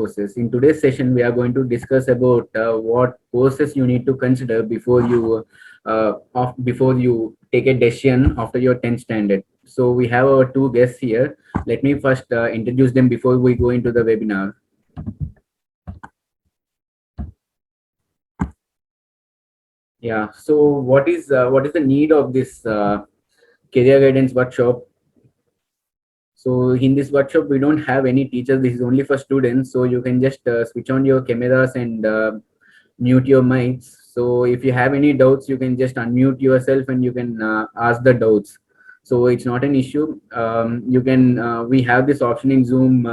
courses. In today's session, we are going to discuss about what courses you need to consider before you take a decision after your 10th standard. So we have our two guests here. Let me first introduce them before we go into the webinar. Yeah. So what is the need of this career guidance workshop? So in this workshop, we don't have any teachers. This is only for students. So you can just switch on your cameras and mute your mics. So if you have any doubts, you can just unmute yourself and you can ask the doubts. So it's not an issue. We have this option in Zoom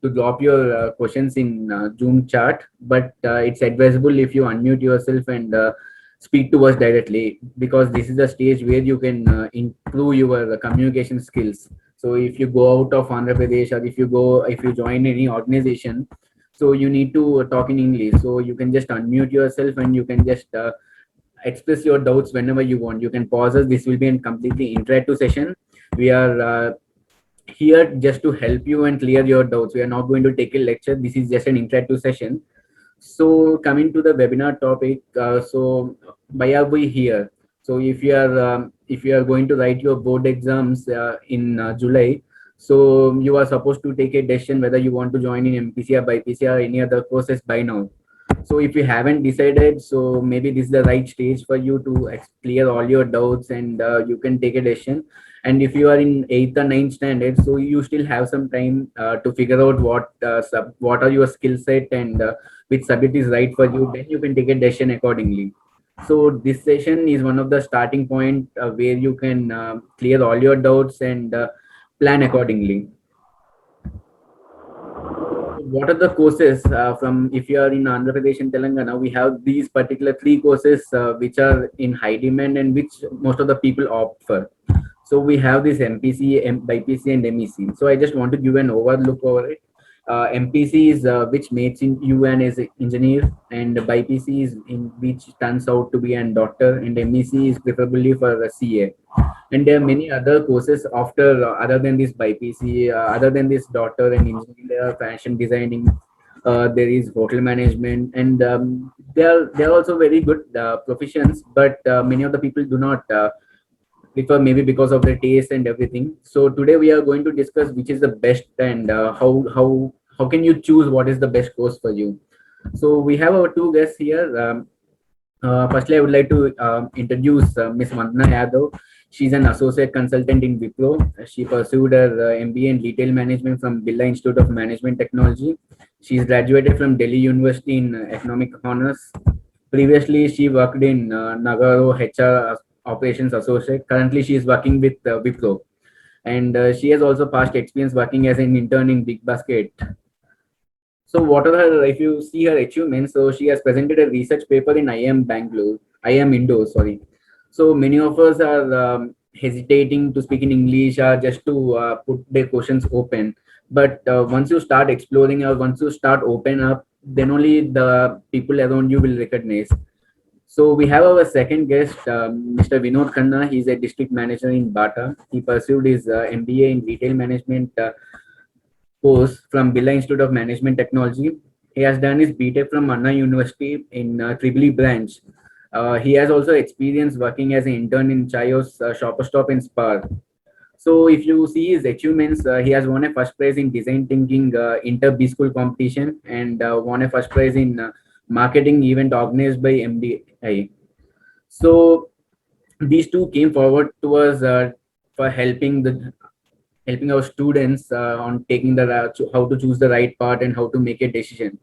to drop your questions in Zoom chat, but it's advisable if you unmute yourself and speak to us directly, because this is the stage where you can improve your communication skills. So if you go out of Andhra Pradesh, or if you join any organization, so you need to talk in English. So you can just unmute yourself and you can just express your doubts whenever you want. You can pause us. This will be a completely interactive session. We are here just to help you and clear your doubts. We are not going to take a lecture. This is just an interactive session. So coming to the webinar topic, so why are we here? So if you are going to write your board exams in July, so you are supposed to take a decision whether you want to join in MPC or BPC or any other courses by now. So if you haven't decided, so maybe this is the right stage for you to clear all your doubts and you can take a decision. And if you are in 8th or 9th standard, so you still have some time to figure out what are your skill set and which subject is right for you. Then you can take a decision accordingly. So this session is one of the starting point where you can clear all your doubts and plan accordingly. What are the courses from, if you are in Andhra Pradesh and Telangana, we have these particular three courses which are in high demand and which most of the people opt for. So we have this MPC, BPC and MEC. So I just want to give an overlook over it. MPC is which makes you an as an engineer, and BPC is in which turns out to be a doctor, and MEC is preferably for a CA. And there are many other courses after other than this BPC, other than this doctor and engineering, there are fashion designing, there is hotel management, and they are also very good professions, but many of the people do not prefer, maybe because of their taste and everything. So today we are going to discuss which is the best and how can you choose what is the best course for you. So we have our two guests here. Firstly, I would like to introduce Ms. Vandana Yadav. She's an associate consultant in Wipro. She pursued her MBA in retail management from Birla Institute of Management Technology. She's graduated from Delhi University in Economic Honors. Previously, she worked in Nagaro HR Operations Associate. Currently, she is working with Wipro. And she has also past experience working as an intern in Big Basket. So what are her, if you see her achievements, so she has presented a research paper in IIM Indore, sorry. So many of us are hesitating to speak in English or just to put their questions open. But once you start exploring or once you start open up, then only the people around you will recognize. So we have our second guest, Mr. Vinod Khanna. He's a district manager in Bata. He pursued his MBA in retail management course from Birla Institute of Management Technology. He has done his BTech from Anna University in Tribly branch. He has also experience working as an intern in Chayos Shopper Stop in Spar. So if you see his achievements, he has won a first prize in design thinking inter B school competition and won a first prize in marketing event organized by MDI. So these two came forward to us for helping our students on taking how to choose the right part and how to make a decision.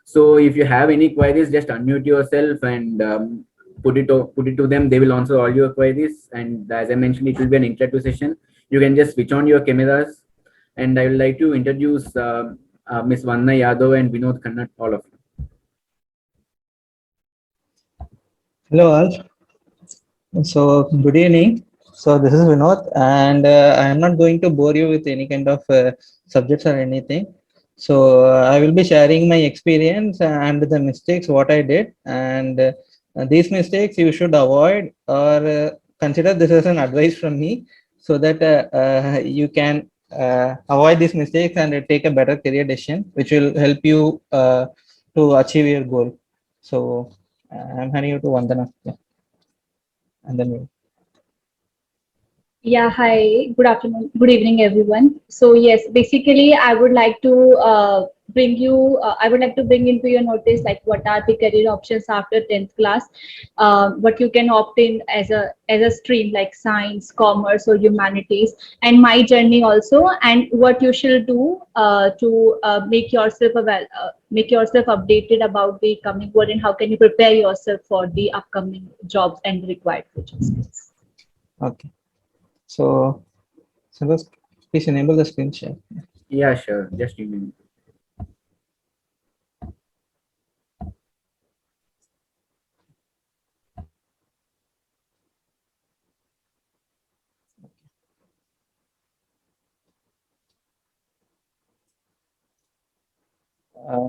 So if you have any queries, just unmute yourself and put it to them. They will answer all your queries. And as I mentioned, it will be an interactive session. You can just switch on your cameras. And I would like to introduce Ms. Vanna Yadav and Vinod Khanna, all of you. Hello all. So good evening. So this is Vinod, and I am not going to bore you with any kind of subjects or anything. So I will be sharing my experience and the mistakes what I did, and these mistakes you should avoid or consider this as an advice from me, so that you can avoid these mistakes and take a better career decision, which will help you to achieve your goal. So I'm handing you to Vandana. Yeah. And then you. Yeah, hi. Good afternoon. Good evening, everyone. So yes, basically, I would like to bring into your notice like what are the career options after 10th class, what you can opt in as a stream like science, commerce, or humanities, and my journey also, and what you should do to make yourself updated about the coming world, and how can you prepare yourself for the upcoming jobs and required future skills. Okay. So, Santosh, please enable the screen share. Yeah, sure. Just a minute. Uh,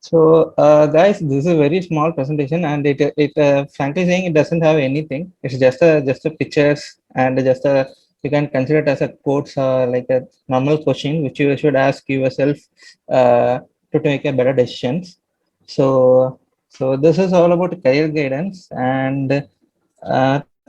So, guys, this is a very small presentation, and it frankly saying it doesn't have anything. It's just a pictures and just a you can consider it as a quotes like a normal question which you should ask yourself to make a better decisions. So, so this is all about career guidance, and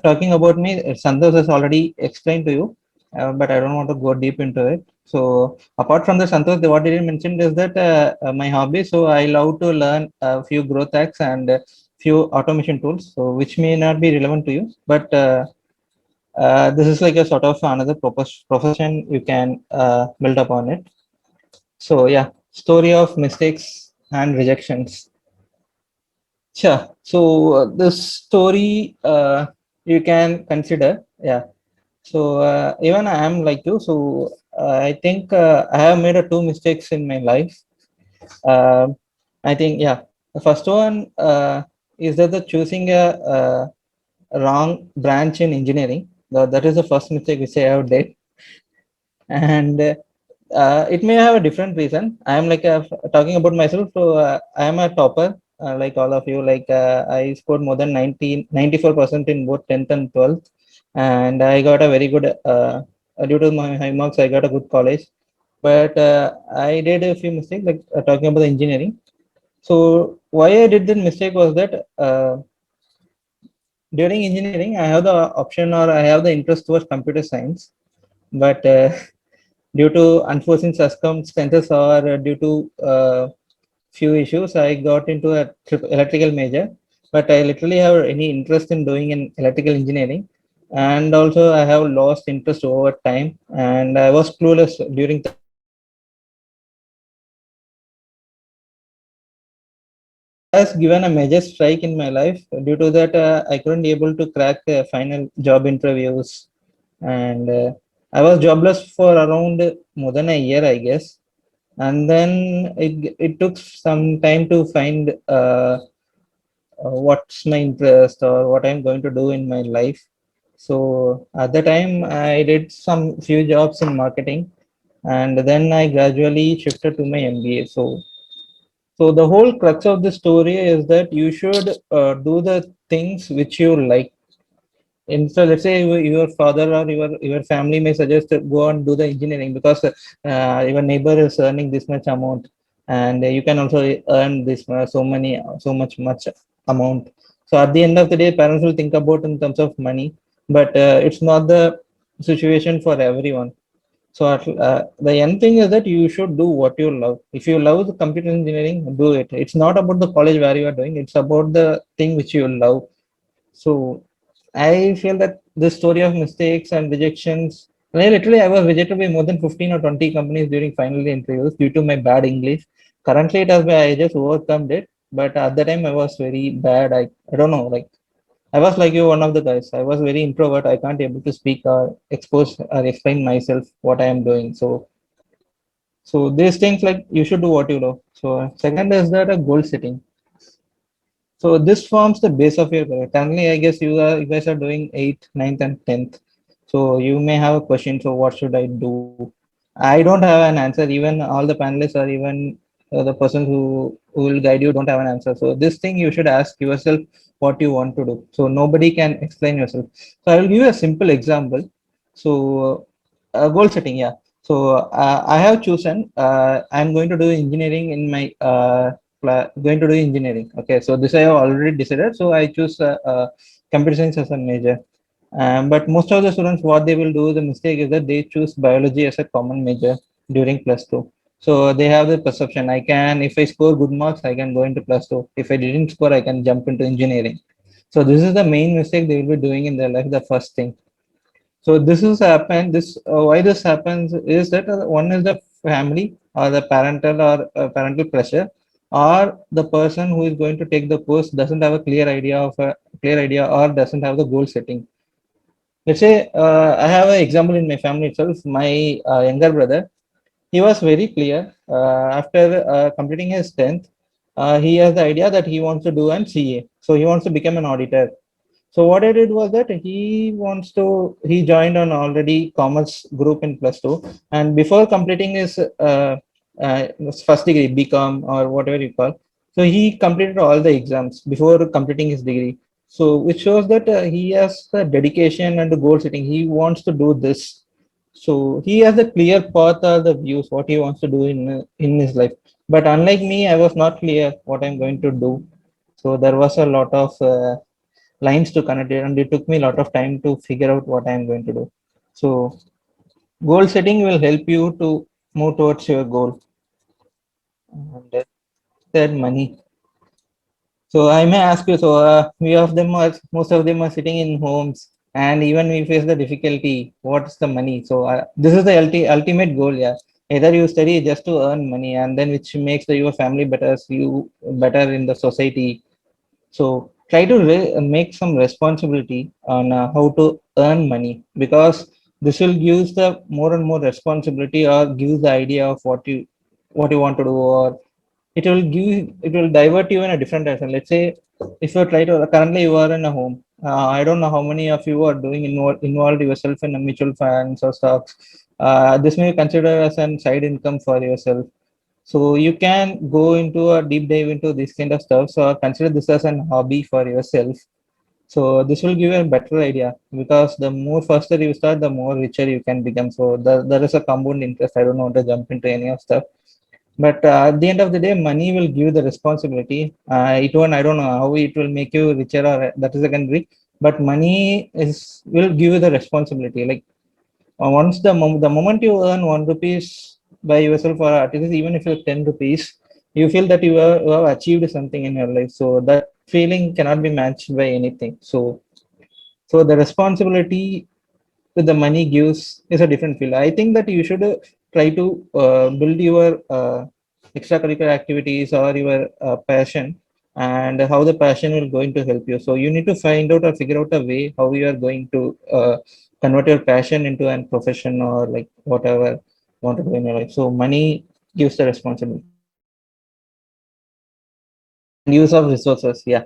talking about me, Santosh has already explained to you, but I don't want to go deep into it. So apart from the Santosh, what did you mention is that my hobby. So I love to learn a few growth hacks and few automation tools. So which may not be relevant to you, but this is like a sort of another profession you can build upon it. So yeah, story of mistakes and rejections. Sure. So the story you can consider. Yeah. So even I am like you. So I think I have made two mistakes in my life. Um I think yeah. The first one is that the choosing a wrong branch in engineering. That is the first mistake which I have did, and it may have a different reason. I am like talking about myself. So I am a topper, like all of you. Like I scored more than 94% in both 10th and 12th, and I got a very good. Due to my high marks, I got a good college. But I did a few mistakes, like talking about the engineering. So why I did that mistake was that during engineering, I have the option or I have the interest towards computer science, but due to unforeseen circumstances or due to few issues, I got into a electrical major. But I literally have any interest in doing in electrical engineering, and also I have lost interest over time, and I was clueless during third year what I want to do. So it has given a major strike in my life. Due to that, I couldn't able to crack final job interviews, and I was jobless for around more than a year, I guess. And then it took some time to find what's my interest or what I'm going to do in my life. So at the time, I did some few jobs in marketing, and then I gradually shifted to my MBA. So the whole crux of the story is that you should do the things which you like. And so let's say your father or your family may suggest to go and do the engineering because your neighbor is earning this much amount, and you can also earn this so much amount. So at the end of the day, parents will think about in terms of money, but it's not the situation for everyone. So the end thing is that you should do what you love. If you love the computer engineering, do it. It's not about the college where you are doing. It's about the thing which you love. So I feel that the story of mistakes and rejections. Literally, I was rejected by more than 15 or 20 companies during final interviews due to my bad English. Currently, it has been, I just overcome it. But at the time, I was very bad. I don't know. Like I was like you, one of the guys. I was very introvert. I can't able to speak or expose or explain myself what I am doing. So these things like you should do what you love. So second is that a goal setting. So this forms the base of your career. Currently, I guess you guys are doing eighth, ninth, and 10th. So you may have a question. So what should I do? I don't have an answer. Even all the panelists or even the person who will guide you don't have an answer. So this thing you should ask yourself what you want to do. So nobody can explain yourself. So I will give you a simple example. So goal setting, yeah. So I have chosen. I'm going to do engineering in my going to do engineering. Okay, so this I have already decided. So I choose computer science as a major. But most of the students, what they will do, the mistake is that they choose biology as a common major during plus two. So they have the perception, I can, if I score good marks, I can go into plus two. If I didn't score, I can jump into engineering. So this is the main mistake they will be doing in their life, the first thing. So this is happen. This why this happens is that one is the family or the parental or parental pressure, or the person who is going to take the post doesn't have a clear idea or doesn't have the goal setting. Let's say I have an example in my family itself. My younger brother, he was very clear. After completing his 10th, he has the idea that he wants to do an CA. So he wants to become an auditor. So what I did was that he joined an already commerce group in plus two, and before completing his first degree, BCom or whatever you call, so he completed all the exams before completing his degree. So which shows that he has the dedication and the goal setting. He wants to do this. So he has a clear path or the views what he wants to do in his life. But unlike me, I was not clear what I'm going to do. So there was a lot of lines to connect it, and it took me a lot of time to figure out what I'm going to do. So goal setting will help you to move towards your goal. And third, money. So I may ask you, so most of them are sitting in homes, and even we face the difficulty. What's the money? So this is the ultimate goal, yeah. Either you study just to earn money, and then which makes your family better, you better in the society. So try to make some responsibility on how to earn money, because this will give the more and more responsibility, or gives the idea of what you want to do, or it will divert you in a different direction. Let's say if you try to currently you are in a home. I don't know how many of you are doing involved yourself in a mutual funds or stocks. This may be considered as an side income for yourself, so you can go into a deep dive into this kind of stuff. So consider this as an hobby for yourself. So this will give you a better idea, because the more faster you start, the more richer you can become. So there is a compound interest. I don't want to jump into any of stuff, but at the end of the day, money will give the responsibility. It won't. I don't know how it will make you richer, or that is secondary. But money is will give you the responsibility. Like once the moment you earn 1 rupees by yourself, or at least even if you're 10 rupees, you feel that you have achieved something in your life. So that feeling cannot be matched by anything. So the responsibility with the money gives is a different feel. I think that you should try to build your extracurricular activities or your passion, and how the passion will going to help you. So you need to find out or figure out a way how you are going to convert your passion into a profession, or like whatever you want to do in your life. So money gives the responsibility. And use of resources, yeah.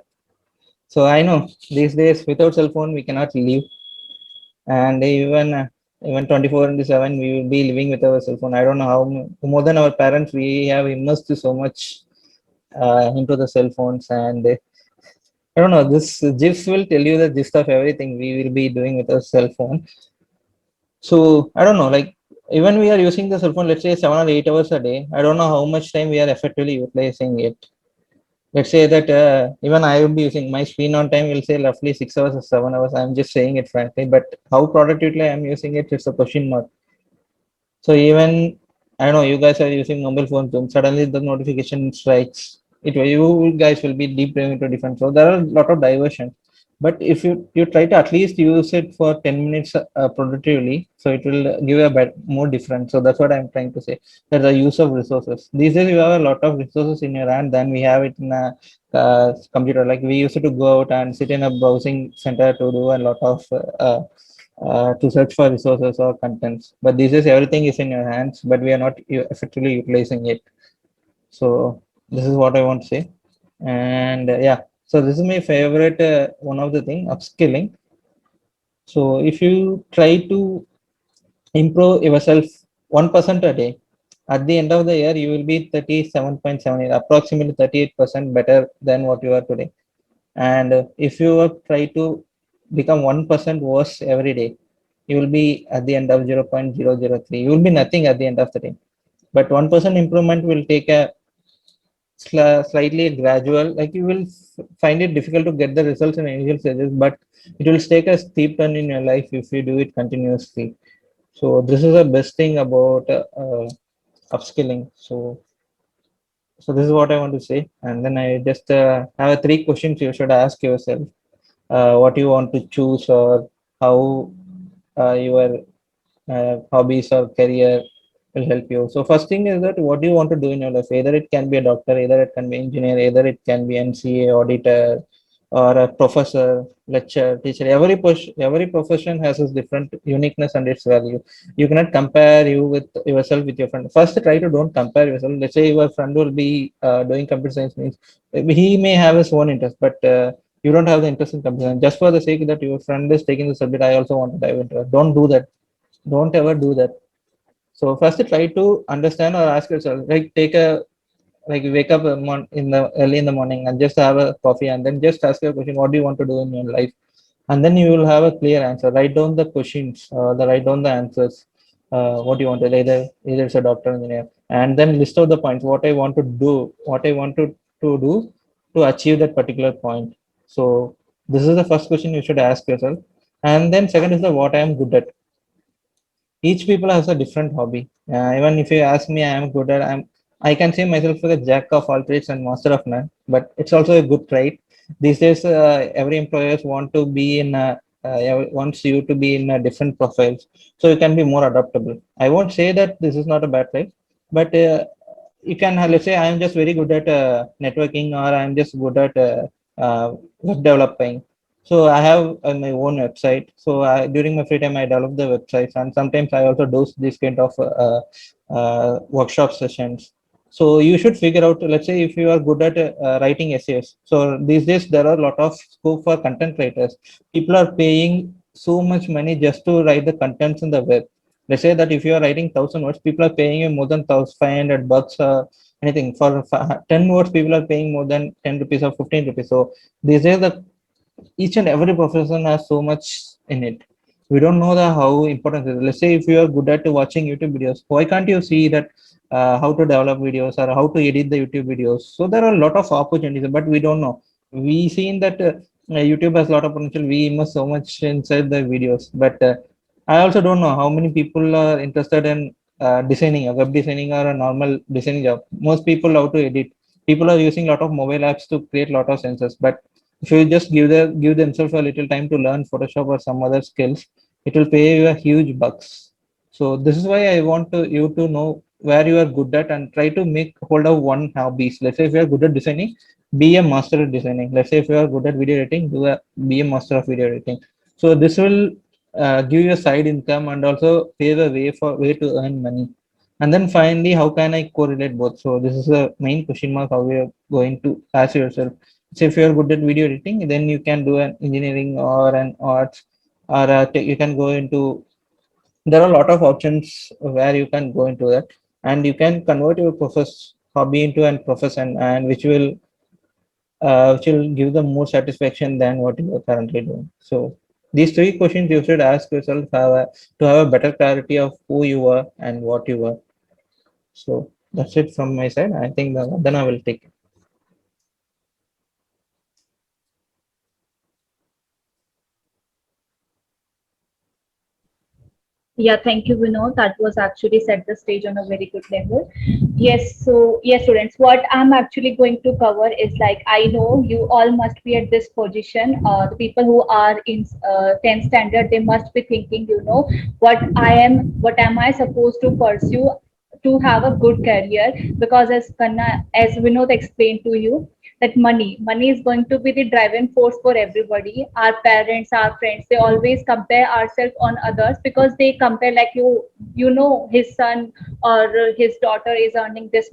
So I know these days without cell phone we cannot live, and even 24 into 7 we will be living with our cell phone. I don't know how more than our parents we have immersed so much into the cell phones. And I don't know, this gifs will tell you the gist of everything we will be doing with our cell phone. So I don't know, like even we are using the cell phone, let's say 7 or 8 hours a day, I don't know how much time we are effectively utilizing it. Let's say that even I will be using my screen on time will say roughly 6 hours or 7 hours. I'm just saying it frankly, but how productively I'm using it, it's a question mark. So even I know you guys are using mobile phones, suddenly the notification strikes. You guys will be deep diving into different. So there are a lot of diversion. But if you try to at least use it for 10 minutes productively, so it will give you a more different. So that's what I'm trying to say. There's a use of resources. These days you have a lot of resources in your hand than we have it in a computer. Like we used to go out and sit in a browsing center to do a lot of to search for resources or contents. But this is everything is in your hands, but we are not effectively utilizing it. So this is what I want to say. And yeah, so this is my favorite one of the thing, upskilling. So if you try to improve yourself 1% a day, at the end of the year you will be 37.78, approximately 38% better than what you are today. And if you try to become 1% worse every day, you will be at the end of 0.003. You will be nothing at the end of the day. But 1% improvement will take a slightly gradual, like you will find it difficult to get the results in initial stages, but it will take a steep turn in your life if you do it continuously. So this is the best thing about upskilling. So this is what I want to say, and then I just have three questions you should ask yourself. What you want to choose, or how your hobbies or career will help you. So first thing is that what do you want to do in your life? Either it can be a doctor, either it can be engineer, either it can be MCA, auditor, or a professor, lecturer, teacher. Every profession has its different uniqueness and its value. You cannot compare you with yourself with your friend. First, try to don't compare yourself. Let's say your friend will be doing computer science, means he may have his own interest, but you don't have the interest in computer science. Just for the sake that your friend is taking the subject, I also want to dive into it. Don't do that. Don't ever do that. So first try to understand or ask yourself, like take a, like wake up in the early in the morning and just have a coffee, and then just ask your question, what do you want to do in your life? And then you will have a clear answer. Write down the questions, write down the answers. What you want to, either it's a doctor, engineer, and then list out the points. What I want to do, what I want to do to achieve that particular point. So this is the first question you should ask yourself. And then second is the what I am good at. Each people has a different hobby. Even if you ask me, I am good at, I can say myself as a jack of all trades and master of none, but it's also a good trait. These days every employers want to be in wants you to be in different profiles, so you can be more adaptable. I won't say that this is not a bad trait, but you can let's say I am just very good at networking, or I am just good at web developing. So I have my own website. So during my free time, I develop the websites, and sometimes I also do this kind of workshop sessions. So you should figure out. Let's say if you are good at writing essays. So these days there are a lot of scope for content writers. People are paying so much money just to write the contents in the web. Let's say that if you are writing 1,000 words, people are paying you more than 1,500 bucks. Anything for 10 words, people are paying more than 10 rupees or 15 rupees. So these days the each and every profession has so much in it. We don't know the how important it is. Let's say if you are good at watching YouTube videos, why can't you see that how to develop videos or how to edit the YouTube videos? So there are a lot of opportunities, but we don't know. We seen that YouTube has a lot of potential. We immerse so much inside the videos, but I also don't know how many people are interested in designing, a web designing or a normal designing job. Most people how to edit. People are using a lot of mobile apps to create a lot of sensors, but if you just give themselves a little time to learn Photoshop or some other skills, it will pay you a huge bucks. So this is why I want you to know where you are good at and try to make hold of one hobby. Let's say if you are good at designing, be a master at designing. Let's say if you are good at video editing, be a master of video editing. So this will give you a side income and also pave a way to earn money. And then finally, how can I correlate both? So this is the main question mark. How we are going to ask yourself. So if you're good at video editing, then you can do an engineering or an arts, or you can go into. There are a lot of options where you can go into that, and you can convert your hobby into an profession, and which will give them more satisfaction than what you are currently doing. So these three questions you should ask yourself to have a better clarity of who you are and what you are. So that's it from my side. I think then I will take it. Yeah, thank you, Vinod. That was actually set the stage on a very good level. Yes, so yes, students, what I'm actually going to cover is like I know you all must be at this position. The people who are in 10th standard, they must be thinking, what am I supposed to pursue to have a good career? Because as Vinod explained to you, that money is going to be the driving force for everybody. Our parents, our friends, they always compare ourselves on others, because they compare like his son or his daughter is earning this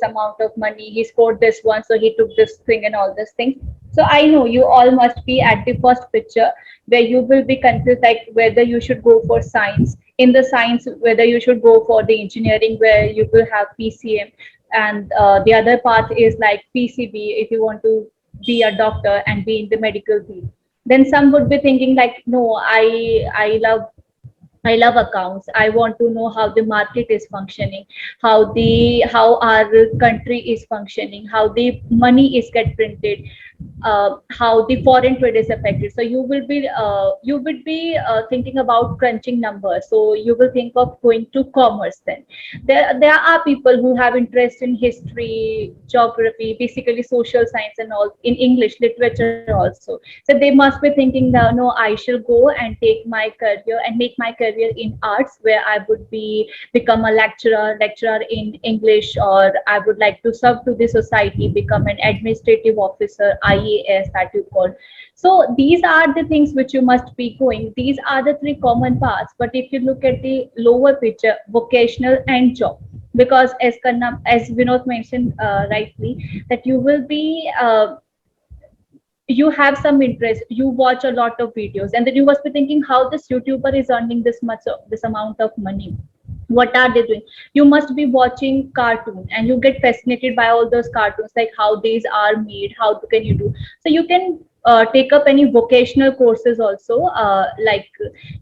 amount of money, he scored this one, so he took this thing and all these things. So I know you all must be at the first picture where you will be confused, like whether you should go for science, in the science whether you should go for the engineering where you will have PCM, and the other path is like PCB if you want to be a doctor and be in the medical field. Then some would be thinking like, no, I love I love accounts. I want to know how the market is functioning, how our country is functioning, how the money is get printed, how the foreign trade is affected. So you will be thinking about crunching numbers. So you will think of going to commerce. Then there are people who have interest in history, geography, basically social science and all, in English literature also. So they must be thinking that no, I shall go and take my career and make my career in arts, where I would be become a lecturer in English, or I would like to serve to the society, become an administrative officer, IAS that you call. So these are the things which you must be going. These are the three common paths. But if you look at the lower picture, vocational and job, because as Vinod mentioned rightly, that you will be you have some interest, you watch a lot of videos, and then you must be thinking how this YouTuber is earning this amount of money. What are they doing? You must be watching cartoon and you get fascinated by all those cartoons, like how these are made, how can you do. So you can take up any vocational courses also, like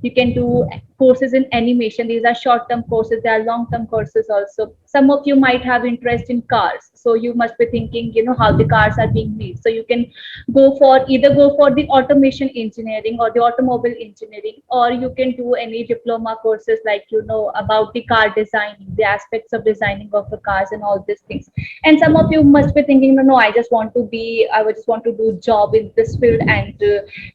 you can do courses in animation. These are short term courses, there are long term courses also. Some of you might have interest in cars, so you must be thinking, how the cars are being made. So you can go for the automation engineering or the automobile engineering, or you can do any diploma courses, like about the car designing, the aspects of designing of the cars and all these things. And some of you must be thinking, no, I just want to do job in this field and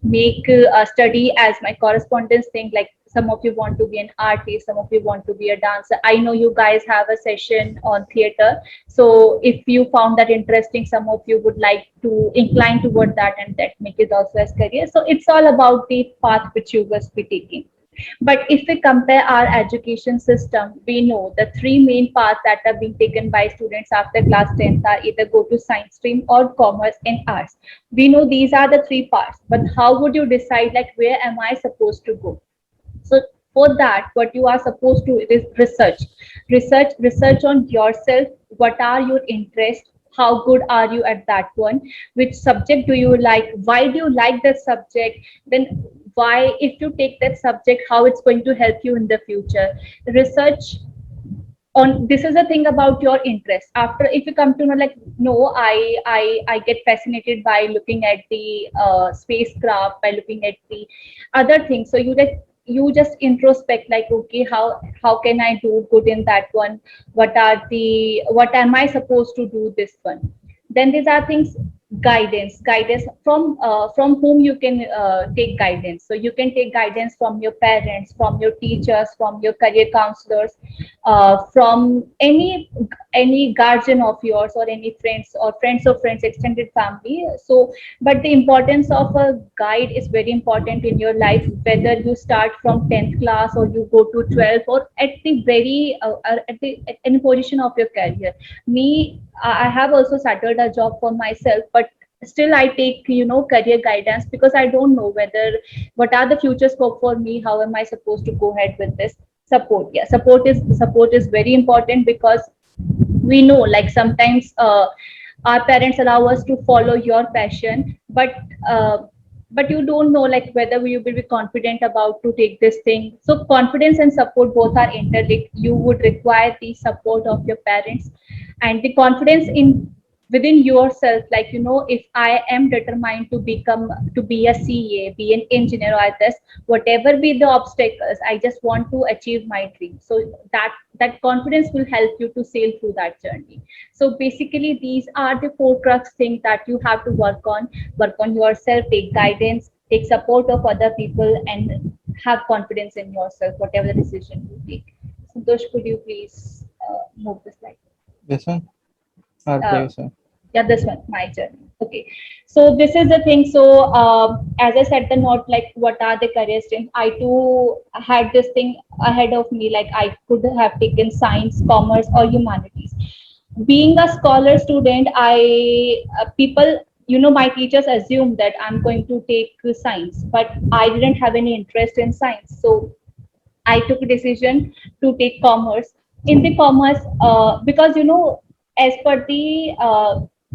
make study as my correspondence thing. Like some of you want to be an artist, some of you want to be a dancer. I know you guys have a session on theater, so if you found that interesting, some of you would like to incline toward that and that make it also as career. So it's all about the path which you must be taking. But if we compare our education system, we know the three main paths that are being taken by students after class 10th are either go to science stream or commerce and arts. We know these are the three paths, but how would you decide, like, where am I supposed to go? So for that, what you are supposed to is research on yourself. What are your interests? How good are you at that one? Which subject do you like? Why do you like that subject? Then why, if you take that subject, how it's going to help you in the future? Research on this is the thing about your interest. After, if you come to know, like, no, I get fascinated by looking at the spacecraft, by looking at the other things. So you just introspect, like, okay, how can I do good in that one? What am I supposed to do this one? Then these are things. Guidance from whom you can take guidance. So you can take guidance from your parents, from your teachers, from your career counselors, from any guardian of yours, or any friends, or friends of friends, extended family. So but the importance of a guide is very important in your life, whether you start from 10th class or you go to 12th, or at the very at any position of your career. Me, I have also started a job for myself, but still I take career guidance, because I don't know whether what are the future scope for me, how am I supposed to go ahead with this. Support, yeah, support is very important, because we know, like, sometimes our parents allow us to follow your passion, but you don't know, like, whether you will be confident about to take this thing. So confidence and support both are interlinked. You would require the support of your parents and the confidence in within yourself, like, if I am determined to be a CA, be an engineer, or this, whatever be the obstacles, I just want to achieve my dream. So that confidence will help you to sail through that journey. So basically, these are the four crux things that you have to work on yourself, take guidance, take support of other people, and have confidence in yourself, whatever the decision you take. Santosh, could you please move the slide? This one or Uh, previous one? yeah, this one, my journey. Okay, so this is the thing. So as I said the note, like, what are the career streams? I too had this thing ahead of me, like I could have taken science, commerce, or humanities. Being a scholar student, I people, my teachers assumed that I'm going to take science, but I didn't have any interest in science. So I took a decision to take commerce. In the commerce, because as per the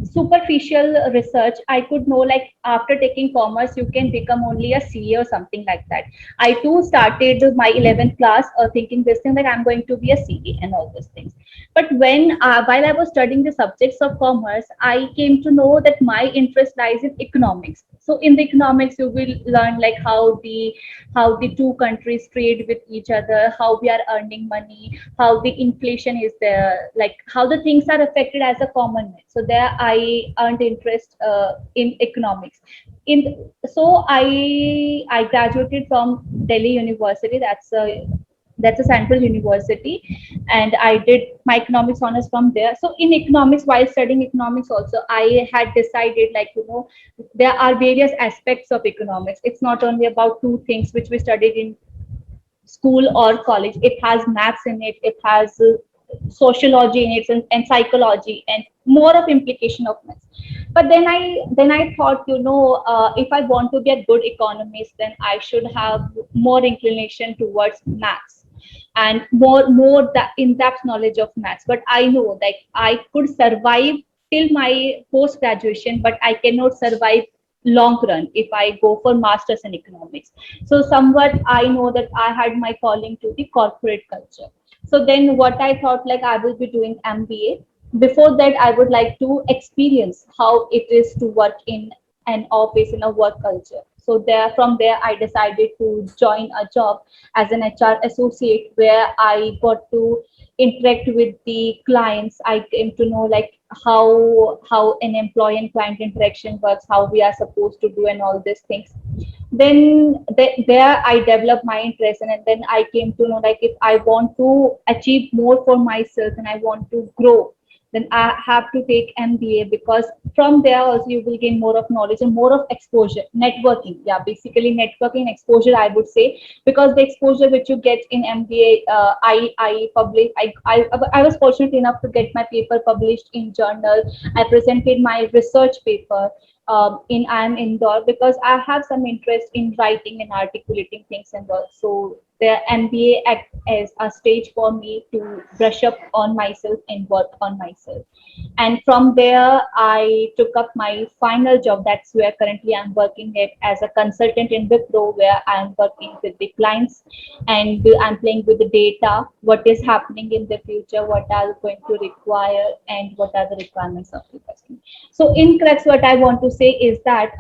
superficial research, I could know like after taking commerce you can become only a CA or something like that. I too started my 11th class thinking this thing that I'm going to be a CA and all these things. But when while I was studying the subjects of commerce, I came to know that my interest lies in economics. So in the economics you will learn like how the two countries trade with each other, how we are earning money, how the inflation is there, like how the things are affected as a common man. So there I earned interest in economics. I graduated from Delhi University. That's a central university, and I did my economics honors from there. So in economics, while studying economics also, I had decided like, there are various aspects of economics. It's not only about two things which we studied in school or college. It has maths in it, it has sociology in it, and psychology, and more of implication of maths. But then I thought, if I want to be a good economist, then I should have more inclination towards maths and more that in-depth knowledge of maths. But I know that I could survive till my post graduation, but I cannot survive long run if I go for masters in economics. So somewhat I know that I had my calling to the corporate culture. So then what I thought, like, I will be doing MBA. Before that, I would like to experience how it is to work in an office, in a work culture. So from there I decided to join a job as an HR associate, where I got to interact with the clients. I came to know like how an employee and client interaction works, how we are supposed to do, and all these things. Then there I developed my interest, and then I came to know like if I want to achieve more for myself and I want to grow, then I have to take MBA, because from there also you will gain more of knowledge and more of exposure, networking. Yeah, basically networking exposure, I would say, because the exposure which you get in MBA, I was fortunate enough to get my paper published in journal. I presented my research paper in IIM Indore, because I have some interest in writing and articulating things and all. So the MBA act as a stage for me to brush up on myself and work on myself. And from there, I took up my final job. That's where currently I'm working at as a consultant in Wipro, where I'm working with the clients and I'm playing with the data, what is happening in the future, what are going to require, and what are the requirements of the customer. So in crux, what I want to say is that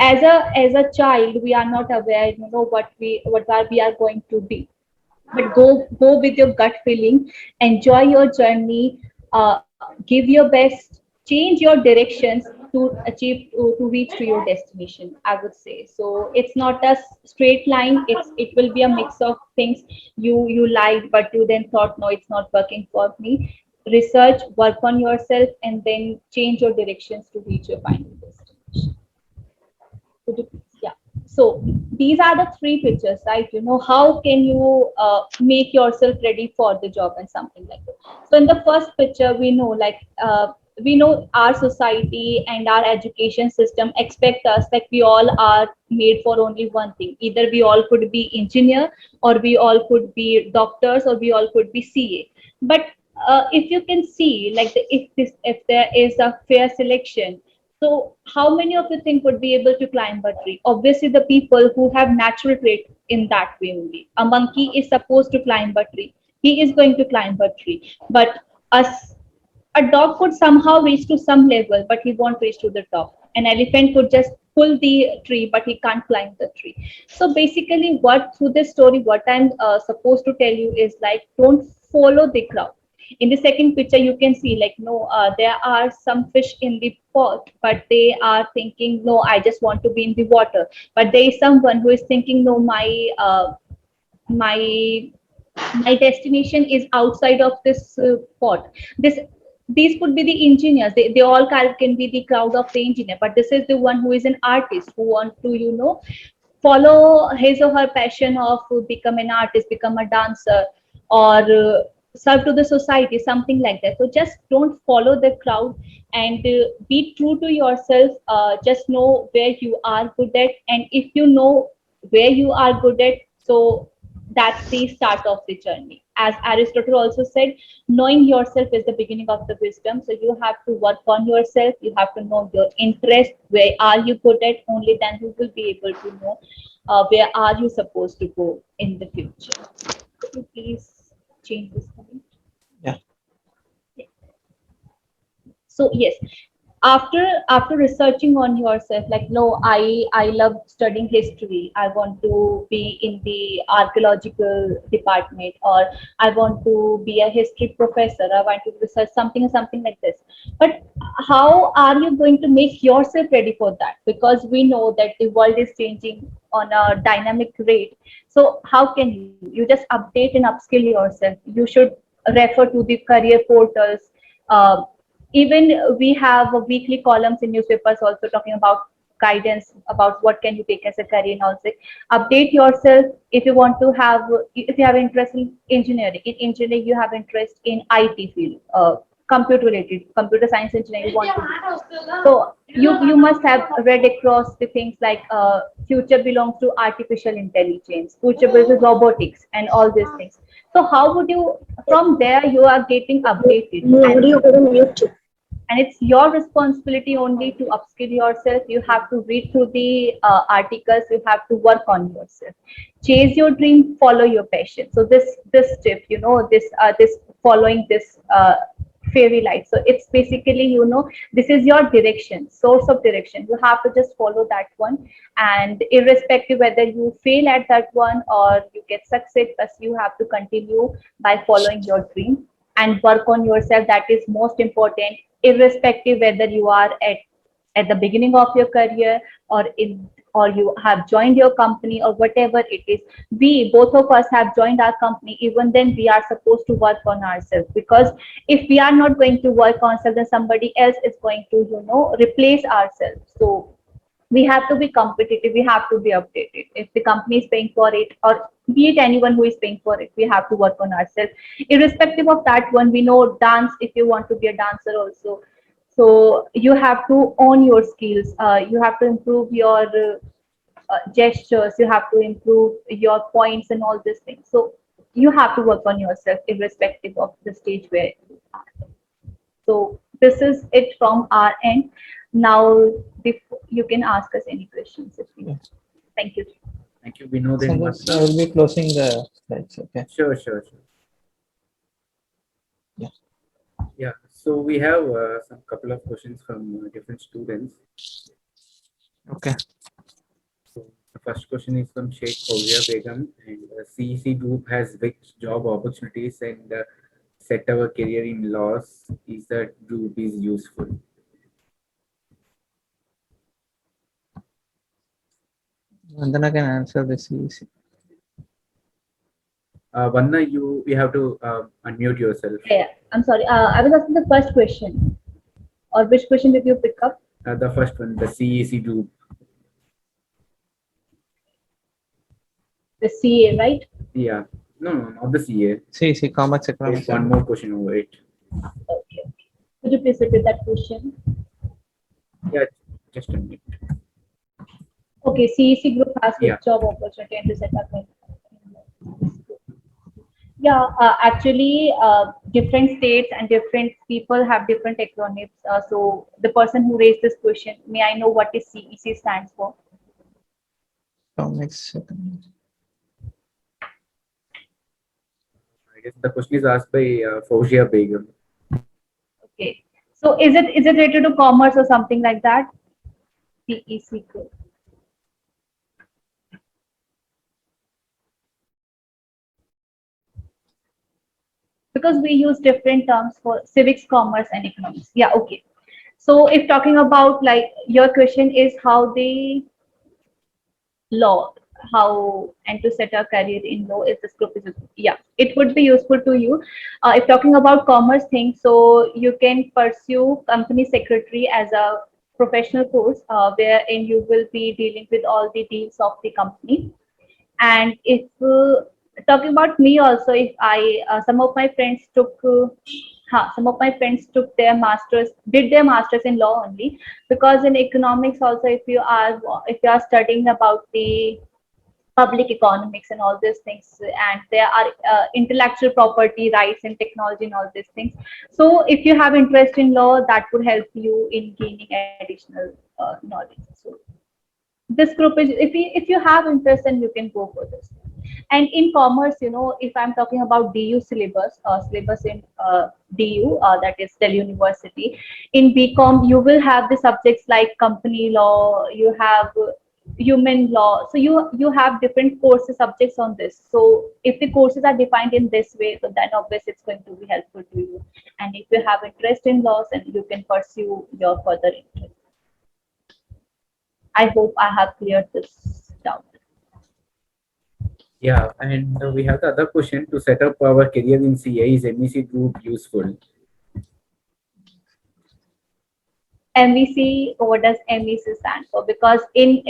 as a child, we are not aware, what we are going to be. But go with your gut feeling, enjoy your journey, give your best, change your directions to achieve to reach to your destination, I would say. So it's not a straight line, it will be a mix of things. You liked, but you then thought, no, it's not working for me. Research, work on yourself, and then change your directions to reach your final destination. Could you please? Yeah. So these are the three pictures, right? How can you make yourself ready for the job and something like that. So in the first picture, we know our society and our education system expect us like we all are made for only one thing. Either we all could be engineer, or we all could be doctors, or we all could be CA. But if you can see, like if there is a fair selection, so how many of you think would be able to climb a tree? Obviously, the people who have natural trait in that way only. A monkey is supposed to climb a tree. He is going to climb a tree. But us, a dog could somehow reach to some level, but he won't reach to the top. An elephant could just pull the tree, but he can't climb the tree. So basically, what through this story, what I'm supposed to tell you is like, don't follow the crowd. In the second picture, you can see like, no, there are some fish in the pot, but they are thinking, no, I just want to be in the water. But there is someone who is thinking, no, my my destination is outside of this pot. These could be the engineers. They all can be the crowd of the engineer, but this is the one who is an artist who want to follow his or her passion of become an artist, become a dancer, or serve to the society, something like that. So just don't follow the crowd, and be true to yourself. Just know where you are good at, and if you know where you are good at, so that's the start of the journey. As Aristotle also said, knowing yourself is the beginning of the wisdom. So you have to work on yourself. You have to know your interest. Where are you good at? Only then you will be able to know where are you supposed to go in the future. Could you please change this slide? Yeah. So yes, after researching on yourself, like, no, I love studying history, I want to be in the archaeological department, or I want to be a history professor, I want to research something like this. But how are you going to make yourself ready for that? Because we know that the world is changing on a dynamic rate. So how can you just update and upskill yourself? You should refer to the career portals. uh, Even we have weekly columns in newspapers also talking about guidance about what can you take as a career, and also update yourself. If you want to have, if you have interest in engineering, you have interest in IT field, computer related, computer science engineering you want to do. So you must have read across the things like future belongs to artificial intelligence, future belongs to robotics, and all these things. So how would you, from there you are getting updated, and it's your responsibility only to upskill yourself. You have to read through the articles, you have to work on yourself, chase your dream, follow your passion. So this tip, this following this fairy light, so it's basically, this is your direction, source of direction. You have to just follow that one, and irrespective whether you fail at that one or you get success, but you have to continue by following your dream and work on yourself. That is most important, irrespective whether you are at the beginning of your career, or in, or you have joined your company, or whatever it is. We both of us have joined our company, even then we are supposed to work on ourselves, because if we are not going to work on ourselves, then somebody else is going to, replace ourselves. So we have to be competitive, we have to be updated. If the company is paying for it, or be it anyone who is paying for it, we have to work on ourselves. Irrespective of that one, we know dance, if you want to be a dancer also, so you have to own your skills, you have to improve your gestures, you have to improve your points and all these things. So you have to work on yourself irrespective of the stage where you are. So this is it from our end. Now, you can ask us any questions if you want. Thank you. Thank you, Vinod So and let's, Varna. I will be closing the slides. Okay. Sure. Yeah. Yeah. So we have some couple of questions from different students. Okay. So the first question is from Sheikh Fauzia Begum, and CEC group has which job opportunities and set our career in laws. Is that group is useful? Vandana can answer this easy. Vanna, you have to unmute yourself. Yeah, I'm sorry. I was asking the first question, or which question did you pick up? The first one, the CEC group. The CA, right? Yeah. No, not the CA. See, commerce There's economics. one more question over it. Okay. Could you please repeat that question? Yeah, just a minute. Okay, CEC group has Yeah. which job opportunity and to set up. Yeah, actually, different states and different people have different acronyms. So the person who raised this question, may I know what is CEC stands for? Economics economics. I guess the question is asked by Fauzia Begum. Okay. So is it related to commerce or something like that? CEC group. Because we use different terms for civics, commerce, and economics. Yeah, okay. So if talking about, like, your question is how the law, how and to set a career in law, if this group is useful. Yeah, it would be useful to you. If talking about commerce things, so you can pursue company secretary as a professional course, wherein you will be dealing with all the deals of the company. And if talking about me also, if I some of my friends took some of my friends took their masters, did their masters in law only, because in economics also, if you are studying about the public economics and all these things, and there are intellectual property rights and technology and all these things. So if you have interest in law, that would help you in gaining additional knowledge. So this group is, if you have interest, then you can go for this. And in commerce, if I'm talking about DU syllabus in DU, that is Delhi University, in BCom you will have the subjects like company law, you have human law, so you have different courses subjects on this. So if the courses are defined in this way, so then obviously it's going to be helpful to you. And if you have interest in laws, then you can pursue your further interest. I hope I have cleared this doubt. Yeah, and we have the other question: to set up our career in CA, is MEC group useful? MEC, what does MEC stand for? Because in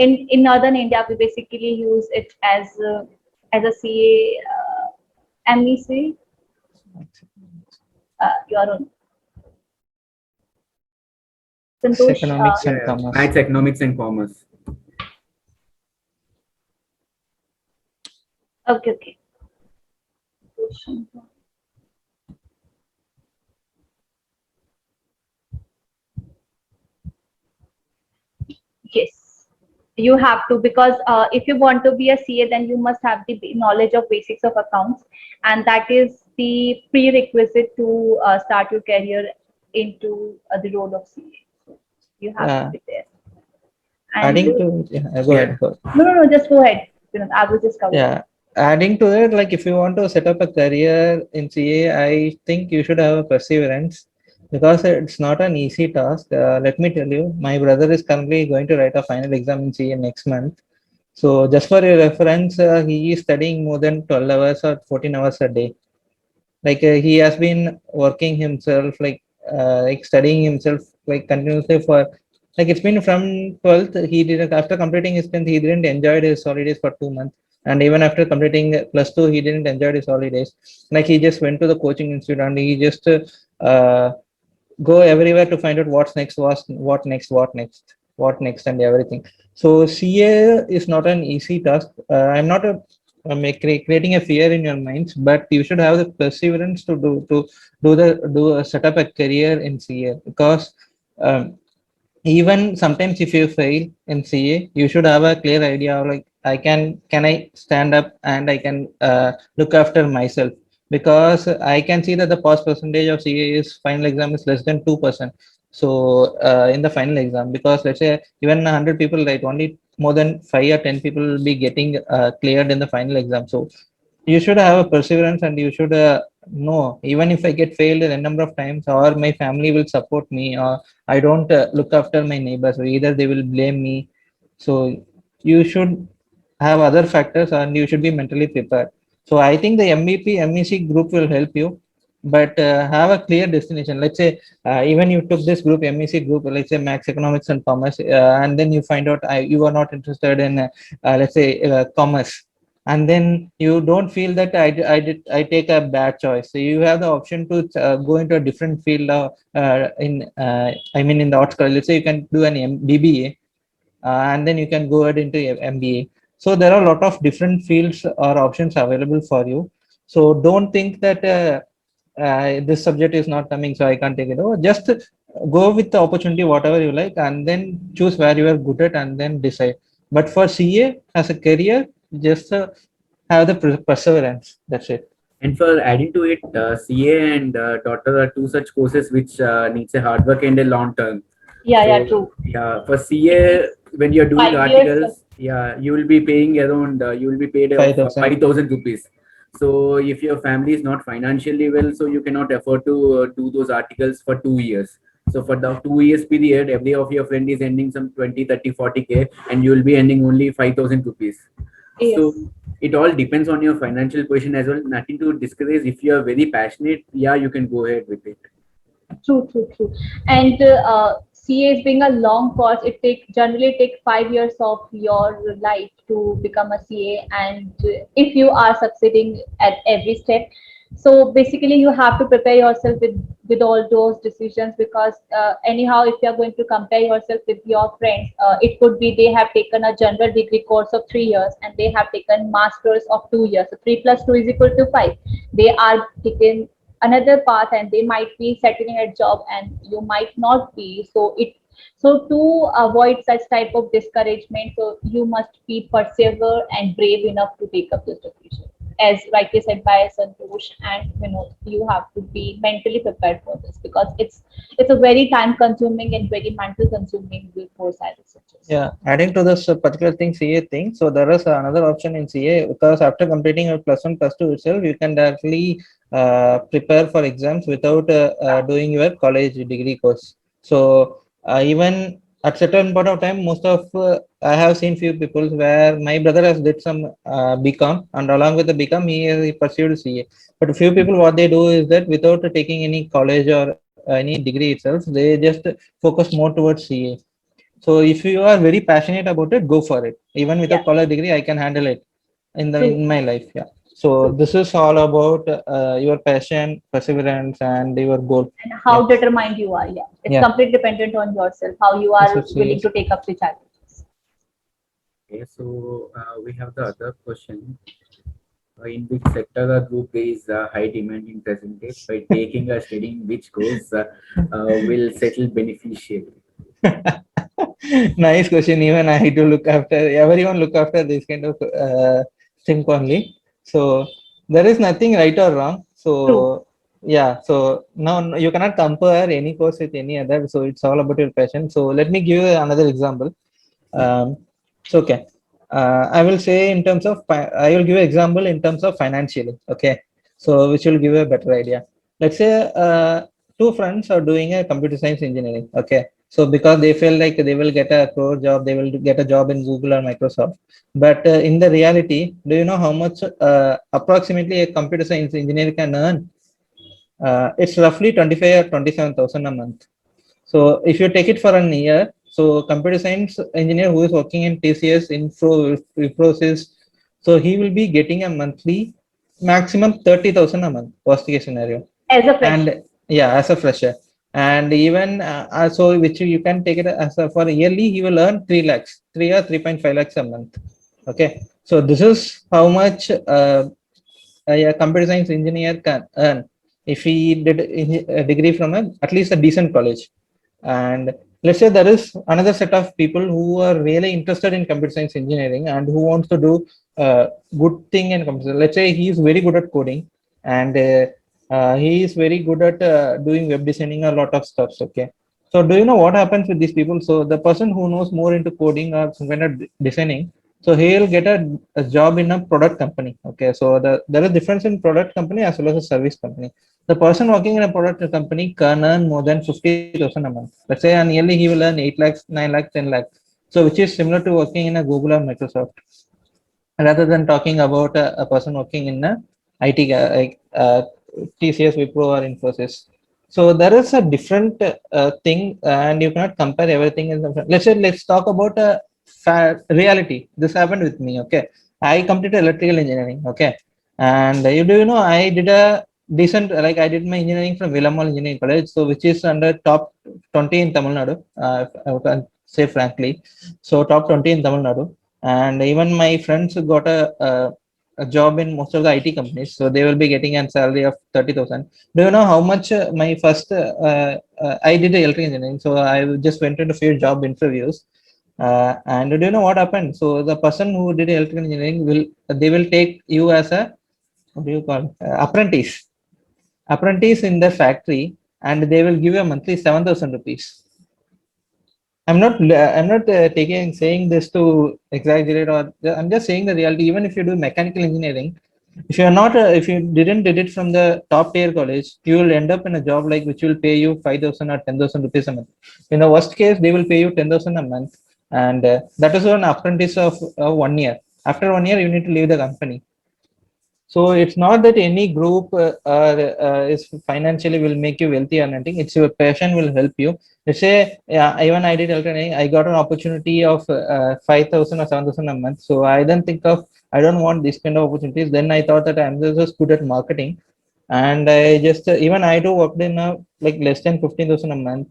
northern India, we basically use it as a CA. MEC, your own. Santosh, Economics and Yeah, commerce. Maths, economics, and commerce. okay. Yes, you have to, because if you want to be a CA, then you must have the knowledge of basics of accounts, and that is the prerequisite to start your career into the role of CA. So you have to Yeah. be there. Adding And to go Yeah. ahead. Go. no, just go ahead. I will just cover it. Yeah. Adding to it, like if you want to set up a career in CA, I think you should have a perseverance because it's not an easy task. Let me tell you, my brother is currently going to write a final exam in CA next month. So just for your reference, he is studying more than 12 hours or 14 hours a day. Like he has been working himself, like studying himself, like continuously for, like it's been from 12th. He didn't, after completing his 10th, he didn't enjoy his holidays for 2 months. And even after completing plus two, he didn't enjoy his holidays. Like he just went to the coaching institute and he just uh, go everywhere to find out what's next, what next, and everything. So CA is not an easy task. I'm not creating a fear in your minds, but you should have the perseverance to set up a career in CA because um, even sometimes if you fail in CA, you should have a clear idea of like can I stand up and I can look after myself, because I can see that the pass percentage of CA is final exam is less than 2%. So in the final exam, because let's say even 100 people, right, only more than 5 or 10 people will be getting cleared in the final exam. So you should have a perseverance and you should know, even if I get failed a number of times, or my family will support me, or I don't look after my neighbors, or either they will blame me. So you should have other factors and you should be mentally prepared. So I think the MEC group will help you, but have a clear destination. Let's say even you took this group, MEC group, let's say max economics and commerce, and then you find out you are not interested in let's say commerce, and then you don't feel that I take a bad choice. So you have the option to go into a different field I mean in the arts college. Let's say you can do an BBA, and then you can go ahead into MBA. So there are a lot of different fields or options available for you. So don't think that this subject is not coming, so I can't take it over. Just go with the opportunity, whatever you like, and then choose where you are good at, and then decide. But for CA as a career, just have the perseverance. That's it. And for adding to it, CA and Daughter are two such courses which needs a hard work and a long term. Yeah, So true. yeah, for CA, when you're doing 5 years. articles, yeah, you will be paying around you will be paid 5,000. 5,000 rupees. So if your family is not financially well, so you cannot afford to do those articles for 2 years. So for the 2 years period, every of your friend is earning some 20, 30, 40K, and you will be earning only 5,000 rupees. Yes. So it all depends on your financial position as well. Nothing to discourage. If you are very passionate, yeah, you can go ahead with it. True. And CA is being a long course. It generally take 5 years of your life to become a CA, and if you are succeeding at every step, So basically, you have to prepare yourself with all those decisions, because anyhow, if you are going to compare yourself with your friends, it could be they have taken a general degree course of 3 years and they have taken masters of 2 years. So 3 plus 2 is equal to 5. They are taking another path and they might be settling a job and you might not be. So to avoid such type of discouragement, so you must be persevere and brave enough to take up this decision. As rightly said by Santosh and you have to be mentally prepared for this, because it's a very time consuming and very mental consuming course, I would suggest. Yeah, adding to this particular thing, CA thing. So there is another option in CA, because after completing your plus one, plus two itself, you can directly prepare for exams without doing your college degree course. So even at certain point of time, most of I have seen few people where my brother has did some BCom, and along with the BCom, he pursued CA. But few people, what they do is that without taking any college or any degree itself, they just focus more towards CA. So if you are very passionate about it, go for it. Even Yeah, without college degree, I can handle it true, in my life. Yeah. So true. this is all about your passion, perseverance, and your goal. And Yeah. how determined you are. Yeah, it's Yeah. completely dependent on yourself, how you This are is willing serious. to take up the challenges. Okay, so we have the other question. In which sector or group there is high demand in present days by taking a study in which course will settle beneficially? Nice question. Even I do look after, everyone look after this kind of thing only. So there is nothing right or wrong. True. So yeah, so no, you cannot compare any course with any other. So it's all about your passion. So let me give you another example. So okay, I will say in terms of I will give an example in terms of financially. Okay, so which will give you a better idea. Let's say two friends are doing a computer science engineering. Okay, so because they feel like they will get a core job, they will get a job in Google or Microsoft. But in the reality, do you know how much approximately a computer science engineer can earn? It's roughly 25 or 27,000 a month. So if you take it for an year, so computer science engineer who is working in TCS, Infosys, so he will be getting a monthly maximum 30,000 a month, worst case scenario. As a fresh. And yeah, as a fresher. And even so, which you can take it as a, for yearly, he will earn 3 lakhs, 3 or 3.5 lakhs a month. Okay. So this is how much a computer science engineer can earn if he did a degree from at least a decent college. And let's say there is another set of people who are really interested in computer science engineering and who wants to do good thing in computer. Let's say he is very good at coding, and he is very good at doing web designing, a lot of stuff. Okay. So do you know what happens with these people? So the person who knows more into coding or some kind of designing, so he'll get a job in a product company. Okay, so there is difference in product company as well as a service company. The person working in a product company can earn more than 50,000 a month. Let's say on yearly he will earn 8 lakhs, 9 lakhs, 10 lakhs. So which is similar to working in a Google or Microsoft, rather than talking about a person working in a IT like TCS, Wipro, or Infosys. So there is a different thing, and you cannot compare everything. Let's talk about reality. This happened with me. Okay, I completed electrical engineering. Okay, and you know I did a decent, like I did my engineering from Villamal Engineering College, so which is under top 20 in Tamil Nadu. If I can say frankly, so top 20 in Tamil Nadu. And even my friends got a job in most of the IT companies, so they will be getting a salary of 30,000. Do you know how much my first I did electrical engineering, so I just went into few job interviews, and do you know what happened? So the person who did electrical engineering will, they will take you as a, what do you call, apprentice in the factory, and they will give you a monthly 7,000 rupees. I'm not taking saying this to exaggerate, or I'm just saying the reality. Even if you do mechanical engineering, if you're not if you didn't did it from the top tier college, you will end up in a job like which will pay you 5,000 or 10,000 rupees a month. In the worst case, they will pay you 10,000 a month, and that is an apprentice of 1 year. After 1 year, you need to leave the company. So it's not that any group is financially will make you wealthy or anything. It's your passion will help you. Let's say, yeah, even I did alternating. I got an opportunity of 5,000 or 7,000 a month. So I then think of, I don't want this kind of opportunities. Then I thought that I'm just good at marketing. And I just even I do worked in like less than 15,000 a month,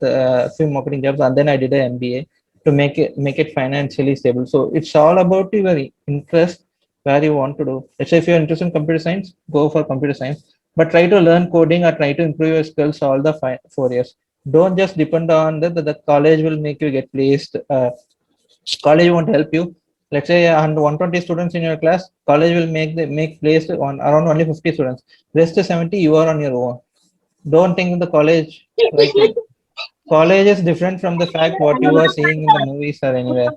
few marketing jobs, and then I did an MBA to make it financially stable. So it's all about your interest, where you want to do. Let's say if you're interested in computer science, go for computer science, but try to learn coding or try to improve your skills all the 4 years. Don't just depend on the college will make you get placed. College won't help you. Let's say and 120 students in your class, college will make place on around only 50 students. Rest is 70, you are on your own. Don't think the college, like, college is different from the fact what you are seeing in the movies or anywhere.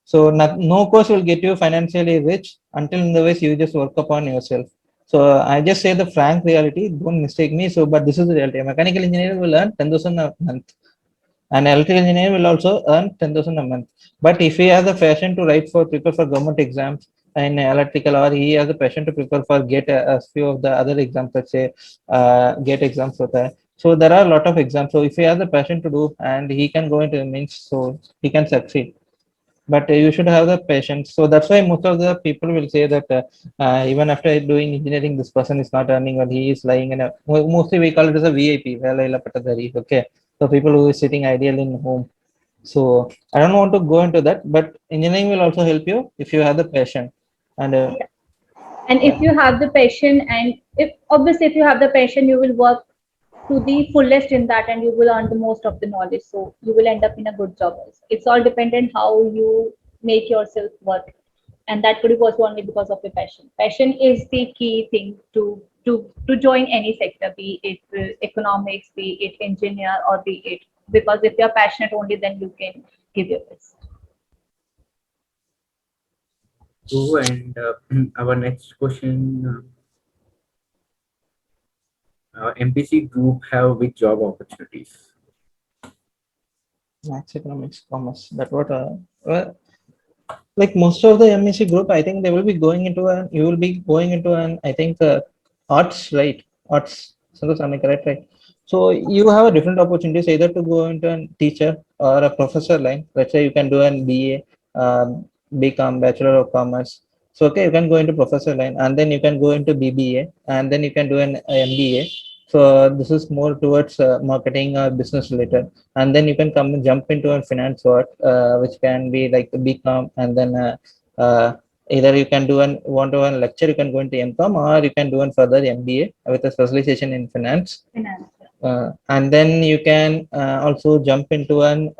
So no course will get you financially rich until in the ways you just work upon yourself. So I just say the frank reality. Don't mistake me. So, but this is the reality. A mechanical engineer will earn 10,000 a month. An electrical engineer will also earn 10,000 a month. But if he has the passion to prepare for government exams in electrical, or he has the passion to prepare for get a few of the other exams, let's say get exams for that. So there are a lot of exams. So if he has the passion to do, and he can go into means, so he can succeed. But you should have the patience. So that's why most of the people will say that even after doing engineering, this person is not earning, or he is lying in a, mostly we call it as a VIP, Velaila Patadari. Okay. So people who is sitting ideal in home. So I don't want to go into that, but engineering will also help you if you have the passion. And And if you have the passion, and if obviously if you have the passion, you will work to the fullest in that, and you will earn the most of the knowledge. So you will end up in a good job also. It's all dependent how you make yourself work. And that could be also only because of your passion. Passion is the key thing to join any sector, be it economics, be it engineer, or be it, because if you're passionate only, then you can give your best. True. And our next question, MPC group have which job opportunities? maths, economics, commerce. That what well, like most of the MEC group, I think they will be going into an, you will be going into an, I think arts, right? Arts. So am I correct, right? So you have a different opportunities either to go into a teacher or a professor line. Let's say you can do an BA, BCom, Bachelor of Commerce. So okay, you can go into professor line, and then you can go into BBA, and then you can do an MBA. So this is more towards marketing or business related, and then you can come and jump into a finance work, which can be like the BCom, and then either you can do an want to one lecture, you can go into MCom, or you can do an further MBA with a specialization in finance, Finance. and then you can also jump into an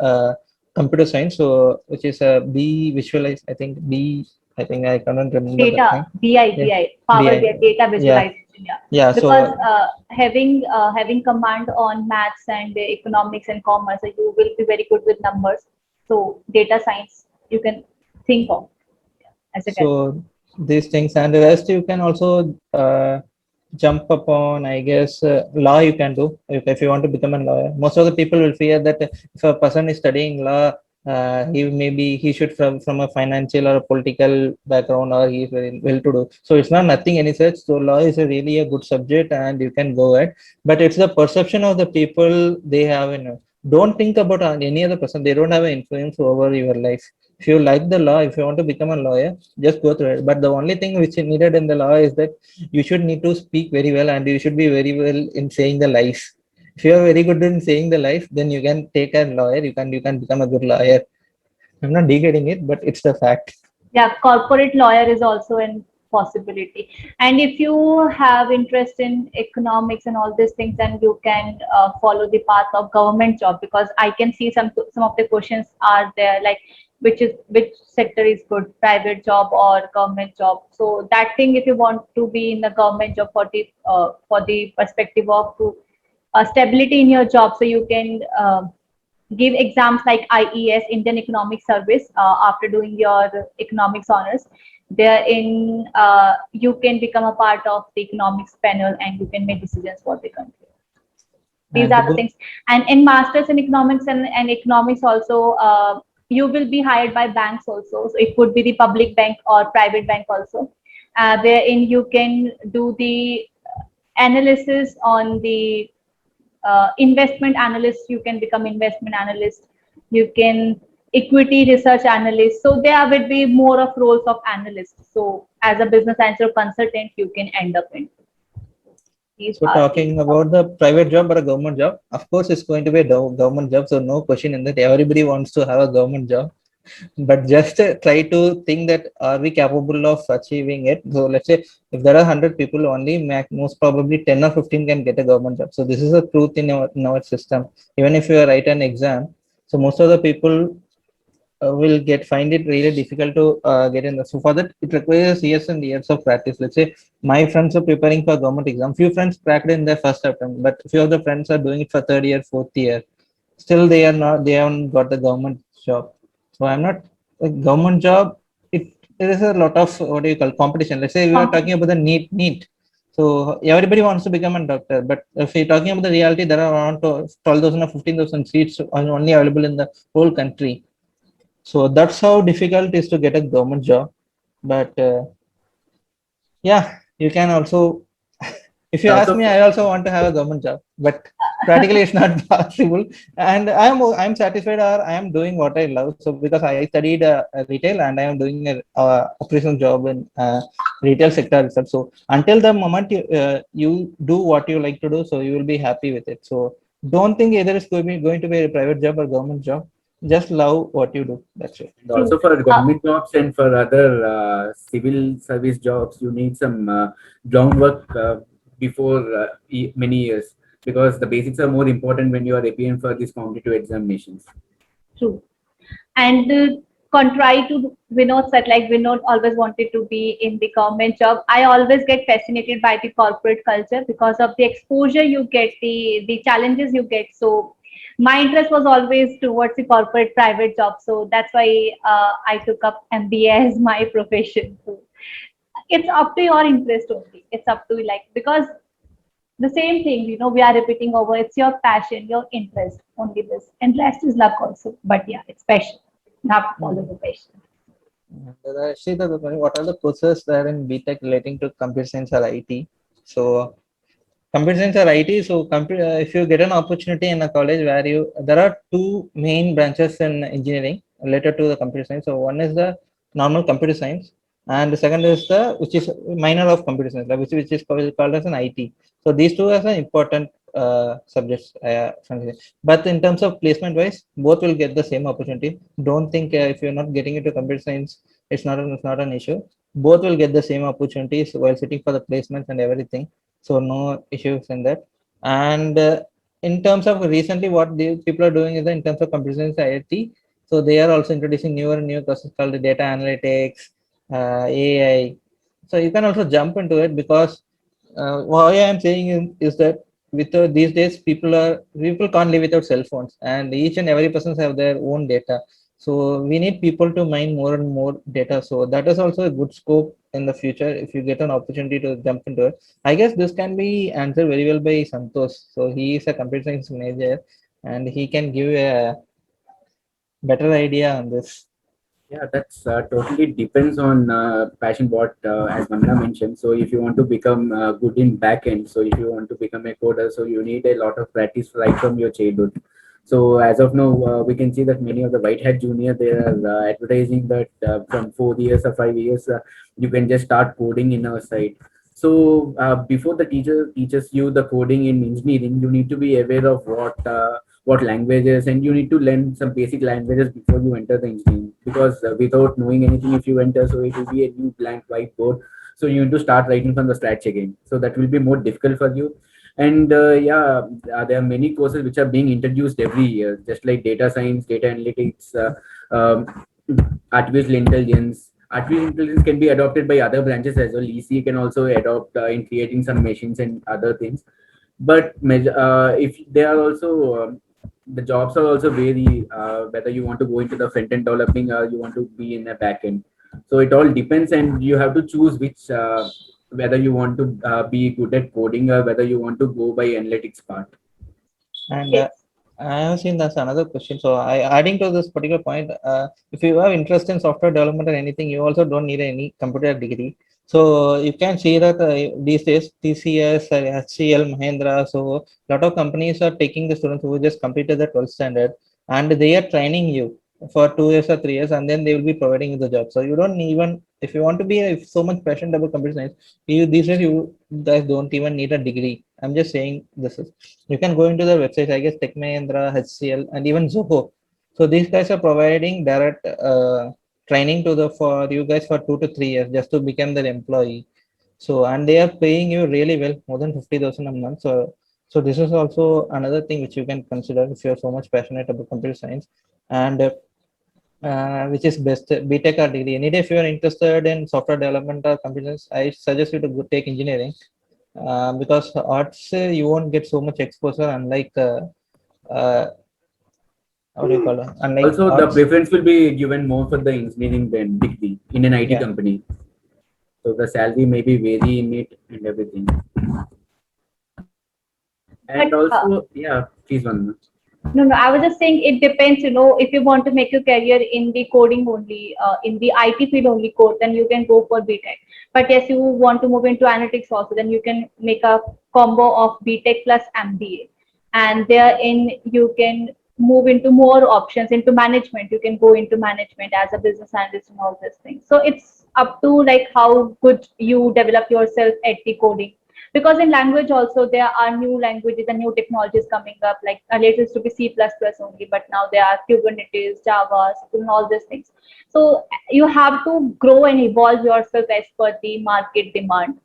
computer science, so which is a B visualize. I think B. I think I cannot remember that Data, name. Yeah, BI, Power BI. BI, data Yeah, visualization. Yeah, yeah. because So having command on maths and economics and commerce, you will be very good with numbers. So data science you can think of as a career. So these things, and the rest you can also jump upon, I guess, law you can do if you want to become a lawyer. Most of the people will fear that if a person is studying law, he should from a financial or a political background, or he is very well to do. So it's not nothing any such. So law is a really a good subject, and you can go ahead. But it's the perception of the people they have in. Don't think about any other person. They don't have an influence over your life. If you like the law, if you want to become a lawyer, just go through it. But the only thing which is needed in the law is that you should need to speak very well, and you should be very well in saying the lies. If you are very good in saying the lies, then you can take a lawyer, you can become a good lawyer. I'm not degrading it, but it's the fact. Yeah, corporate lawyer is also a possibility. And if you have interest in economics and all these things, then you can follow the path of government job, because I can see some of the questions are there, like which sector is good, private job or government job. So that thing, if you want to be in the government job for the perspective of stability in your job, so you can give exams like IES, Indian Economic Service, after doing your economics honors. Therein, you can become a part of the economics panel, and you can make decisions for the country. These And are the go, things. And in masters in economics and economics also, you will be hired by banks also. So it could be the public bank or private bank also, wherein you can do the analysis on the investment analyst. You can become investment analyst, you can equity research analyst. So there will be more of roles of analyst. So as a business answer consultant, you can end up in. These So are the talking about the private job or a government job, of course, it's going to be a government job. So no question in that. Everybody wants to have a government job, but just try to think that are we capable of achieving it. So let's say if there are 100 people, only most probably 10 or 15 can get a government job. So this is a truth in our system. Even if you write an exam, so most of the people will find it really difficult to get in. So for that, it requires years and years of practice. Let's say my friends are preparing for government exam. Few friends cracked in their first attempt, but few of the friends are doing it for third year, fourth year. Still, they haven't got the government job. So I'm not a government job. There is a lot of what do you call competition. Let's say we are talking about the NEET. So everybody wants to become a doctor, but if you're talking about the reality, there are around 12,000 or 15,000 seats only available in the whole country. So that's how difficult it is to get a government job. But yeah, you can also, if you ask Also, me, I also want to have a government job, but practically it's not possible. And I'm satisfied, or I am doing what I love. So because I studied retail and I am doing a operational job in retail sector itself. So until the moment you do what you like to do, so you will be happy with it. So don't think either it's going to be a private job or government job. Just love what you do. That's it. and true. also for government jobs and for other civil service jobs, you need some groundwork before many years, because the basics are more important when you are appearing for these competitive examinations. True. And contrary to Vinod said, like Vinod always wanted to be in the government job. I always get fascinated by the corporate culture because of the exposure you get, the challenges you get. So my interest was always towards the corporate private job. So that's why I took up MBA as my profession. So it's up to your interest only. It's up to like because the same thing, we are repeating over. It's your passion, your interest, only this. And rest is luck also. But yeah, it's passion. You have to follow the passion. Actually, what are the courses that are in BTech relating to computer science or IT? So computer science or IT. So if you get an opportunity in a college where there are two main branches in engineering related to the computer science. So one is the normal computer science, and the second is the which is minor of computer science, like which is called as an IT. So these two are the important subjects. But in terms of placement wise, both will get the same opportunity. Don't think if you're not getting into computer science, it's not an issue. Both will get the same opportunities while sitting for the placements and everything, so no issues in that. And in terms of recently what the people are doing is that in terms of computer science IIT, so they are also introducing newer and newer courses called the data analytics, AI. So you can also jump into it, because why I'm saying is that with these days people can't live without cell phones, and each and every person have their own data. So we need people to mine more and more data. So that is also a good scope in the future if you get an opportunity to jump into it. I guess this can be answered very well by Santosh. So he is a computer science major, and he can give a better idea on this. Yeah, that's totally depends on passion. What as Mamna mentioned. So if you want to become good in backend, so if you want to become a coder, so you need a lot of practice right from your childhood. So as of now, we can see that many of the white hat junior, they are advertising that from 4 years or 5 years, you can just start coding in our site. So before the teacher teaches you the coding in engineering, you need to be aware of what languages, and you need to learn some basic languages before you enter the engineering, because without knowing anything, if you enter, so it will be a new blank whiteboard. So you need to start writing from the scratch again, so that will be more difficult for you. And yeah, there are many courses which are being introduced every year, just like data science, data analytics, artificial intelligence. Artificial intelligence can be adopted by other branches as well. EC can also adopt in creating some machines and other things. But if they are also the jobs are also vary, whether you want to go into the front end developing or you want to be in the back end. So it all depends, and you have to choose which whether you want to be good at coding or whether you want to go by analytics part. And Yes. I have seen that's another question. So adding to this particular point, if you have interest in software development or anything, you also don't need any computer degree. So you can see that these days TCS, HCL, Mahindra, so a lot of companies are taking the students who just completed the 12th standard, and they are training you for 2 years or 3 years, and then they will be providing you the job. So you don't even, if you want to be so much passionate about computer science, you these days you guys don't even need a degree. I'm just saying this is, you can go into the website, I guess Tech Mahindra, HCL, and even Zoho. So these guys are providing direct training to the for you guys for 2 to 3 years just to become their employee. So and they are paying you really well, more than 50,000 a month. So this is also another thing which you can consider if you're so much passionate about computer science. And which is best BTech or degree. Any day if you are interested in software development or computers, I suggest you to go take engineering, because arts you won't get so much exposure unlike uh, how do you call it? Unlike Also, the arts. preference will be given more for the engineering than degree in an IT Yeah. company. So the salary may be vary in it and everything. But And also, yeah, please one. no, no, I was just saying it depends, if you want to make your career in the coding only, in the IT field only code, then you can go for BTech. But yes, you want to move into analytics also, then you can make a combo of BTech plus MBA. And therein you can move into more options into management. You can go into management as a business analyst and all these things. So it's up to like how good you develop yourself at the coding, because in language also there are new languages and new technologies coming up, like earlier it used to be C++ only, but now there are Kubernetes, Java, and all these things. So you have to grow and evolve yourself as per the market demand,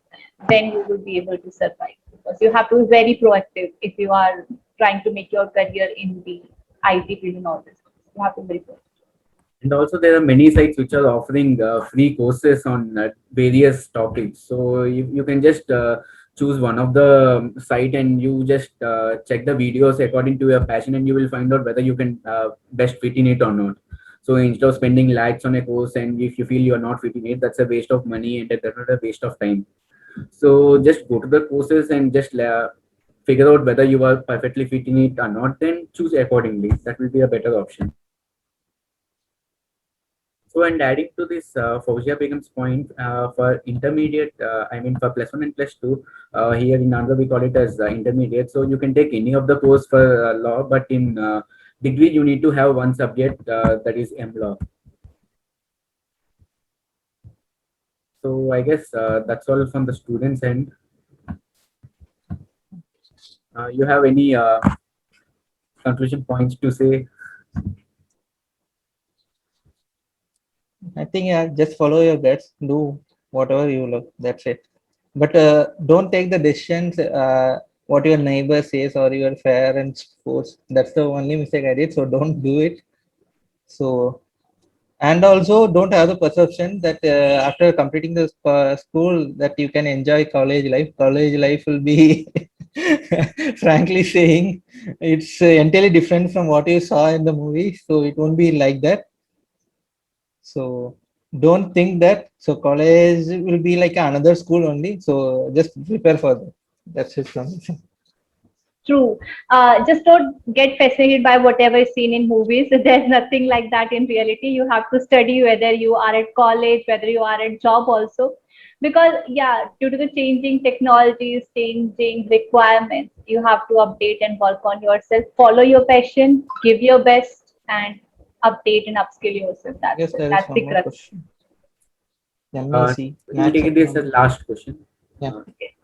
then you will be able to survive, because you have to be very proactive if you are trying to make your career in the IT field and all this. You have to be very proactive. And also, there are many sites which are offering free courses on various topics. So you can just choose one of the site and you just check the videos according to your passion, and you will find out whether you can best fit in it or not. So instead of spending lakhs on a course, and if you feel you are not fitting it, that's a waste of money and that's a waste of time. So just go to the courses and just figure out whether you are perfectly fitting it or not. Then choose accordingly. That will be a better option. So, and adding to this, Fauzia Begum's point, for intermediate, I mean for plus one and plus two, here in Andhra we call it as intermediate. So you can take any of the course for law, but in degree you need to have one subject that is M law. So I guess that's all from the students end. You have any conclusion points to say? I think just follow your guts, do whatever you love. That's it. But don't take the decisions what your neighbor says or your parents force. That's the only mistake I did. So don't do it. So, and also don't have the perception that after completing the school that you can enjoy college life. College life will be, frankly saying, it's entirely different from what you saw in the movie. So it won't be like that. So don't think that. So college will be like another school only. So just prepare for that. That's it from me. True. Just don't get fascinated by whatever is seen in movies. There's nothing like that in reality. You have to study whether you are at college, whether you are at job also. Because, yeah, due to the changing technologies, changing requirements, you have to update and work on yourself. Follow your passion, give your best, and update and upskill yourself. I That's guess it. there is That's the one more crux. question. MEC, We'll Maths take this as Economics. last question. Yeah. Okay.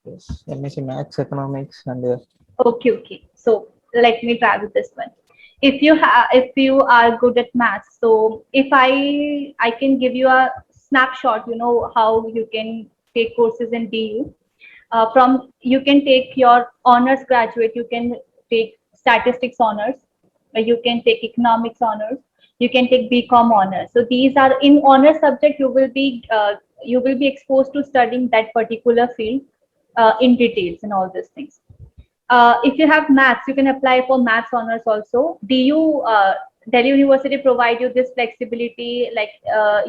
Yes. MEC Maths Economics and Okay, okay. So let me try with this one. If you are good at maths, so if I can give you a snapshot, how you can take courses in DU. From you can take your honors graduate, you can take statistics honors, you can take economics honors, you can take BCom honors. So these are in honors subject. You will be exposed to studying that particular field in details and all these things. If you have maths, you can apply for maths honors also. Delhi University provide you this flexibility, like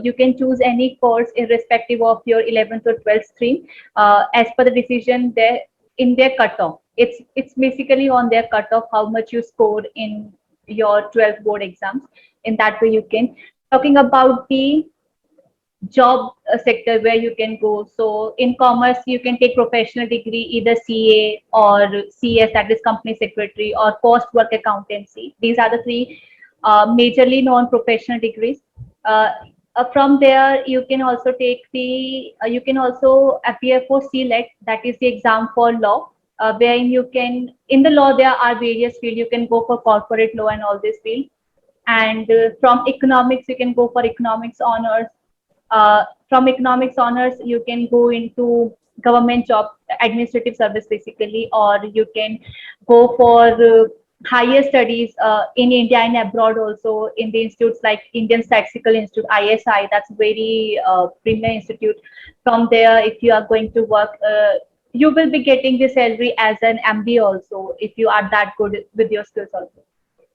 you can choose any course irrespective of your 11th or 12th stream, as per the decision there in their cutoff. It's basically on their cutoff how much you scored in your 12th board exams. In that way, you can. Talking about the job sector where you can go. So in commerce, you can take professional degree, either CA or CS, that is company secretary, or cost work accountancy. These are the three majorly known professional degrees. Uh, from there, you can also take the, you can also appear for CLET, that is the exam for law, wherein you can, in the law, there are various fields. You can go for corporate law and all this field. And from economics, you can go for economics honors. From economics honors, you can go into government job, administrative service basically, or you can go for higher studies in India and abroad also, in the institutes like Indian Statistical Institute, ISI, that's very premier institute. From there, if you are going to work, you will be getting the salary as an MBA also, if you are that good with your skills also.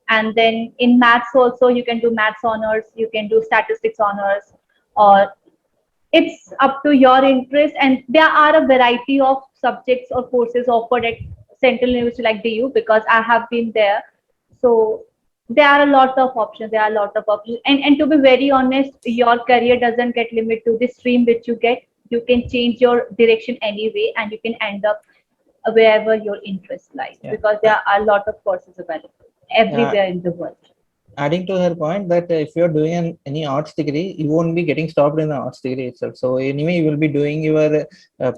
And then in maths also, you can do maths honors, you can do statistics honors, or it's up to your interest. And there are a variety of subjects or courses offered at Central University like DU, because I have been there. So there are a lot of options. There are a lot of options. And to be very honest, your career doesn't get limited to the stream which you get. You can change your direction anyway, and you can end up wherever your interest lies, Yeah. because there are a lot of courses available everywhere in the world. Adding to her point that if you're doing any arts degree, you won't be getting stopped in the arts degree itself. So anyway, you will be doing your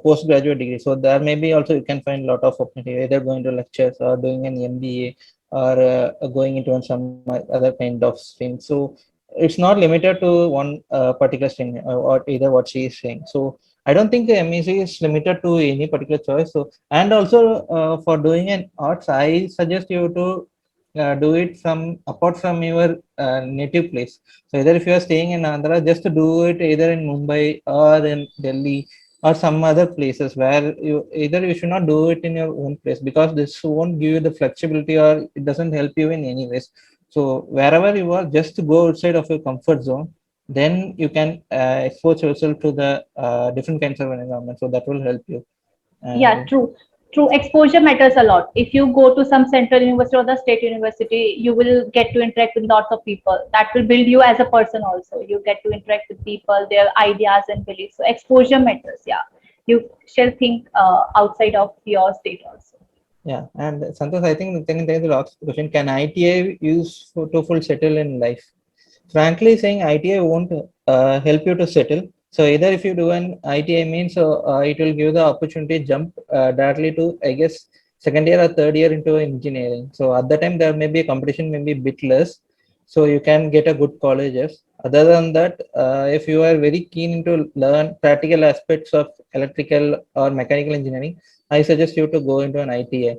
postgraduate degree. So there maybe also you can find a lot of opportunity, either going to lectures or doing an MBA, or going into some other kind of stream. So it's not limited to one particular stream, or either what she is saying. So I don't think the MEC is limited to any particular choice. So, and also for doing an arts, I suggest you to do it from apart from your native place. So either if you are staying in Andhra, just to do it either in Mumbai or in Delhi or some other places, where you either you should not do it in your own place, because this won't give you the flexibility, or it doesn't help you in any ways. So wherever you are, just go outside of your comfort zone, then you can expose yourself to the different kinds of environment. So that will help you. Yeah, And true. True. Exposure matters a lot. If you go to some central university or the state university, you will get to interact with lots of people. That will build you as a person also. You get to interact with people, their ideas and beliefs. So exposure matters. Yeah. You shall think outside of your state also. yeah, and Santosh, I think then there is the last question: can ITI use to full settle in life? Frankly saying, ITI won't help you to settle. So either if you do an ITI means, it will give the opportunity jump directly to, I guess, second year or third year into engineering. So at that time there may be a competition, maybe a bit less. So you can get a good colleges. Other than that, if you are very keen into learn practical aspects of electrical or mechanical engineering, I suggest you to go into an ITI.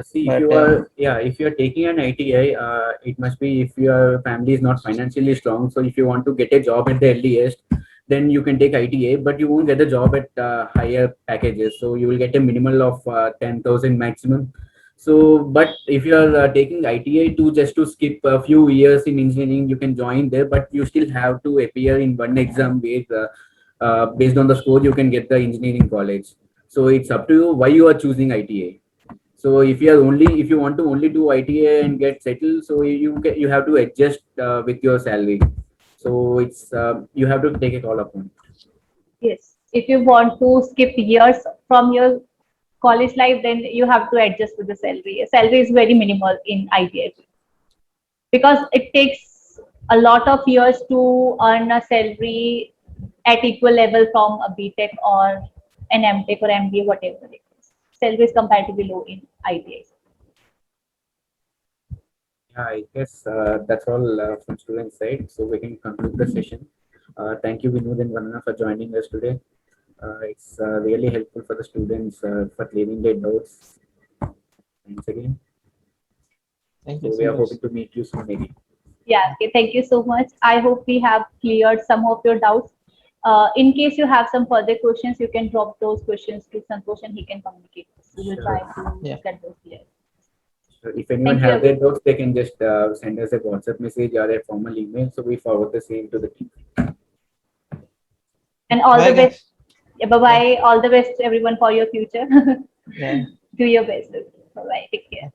See, if But you are, yeah, if you are taking an ITI, it must be if your family is not financially strong. So if you want to get a job at the earliest, then you can take ITI, but you won't get a job at higher packages. So you will get a minimal of 10,000 maximum. So, but if you are taking ITI to just to skip a few years in engineering, you can join there, but you still have to appear in one exam where based on the score you can get the engineering college. So it's up to you why you are choosing ITI. So if you want to only do ITA and get settled, so you have to adjust with your salary. So it's you have to take a call upon. Yes. If you want to skip years from your college life, then you have to adjust with the salary. Salary is very minimal in ITI, because it takes a lot of years to earn a salary at equal level from a BTech or an MTech or MBA, whatever it is. Salary is comparatively low in ITI. Yeah, I guess that's all from student side. So we can conclude the session. Thank you, Vinod and Vandana, for joining us today. It's really helpful for the students for clearing their doubts. Thanks again. thank So you we so are much. hoping to meet you soon again. Yeah, okay, thank you so much. I hope we have cleared some of your doubts. In case you have some further questions, you can drop those questions to Santosh and he can communicate. We will try Sure. to Yeah. get those clear. So if anyone Thank you, have their everyone. doubts, they can just send us a WhatsApp message or a formal email. So we forward the same to the team. And all Bye the best. guys. Yeah, bye Yeah. bye. All the best, everyone, for your future. Yeah. Do your best. Bye bye. Take care.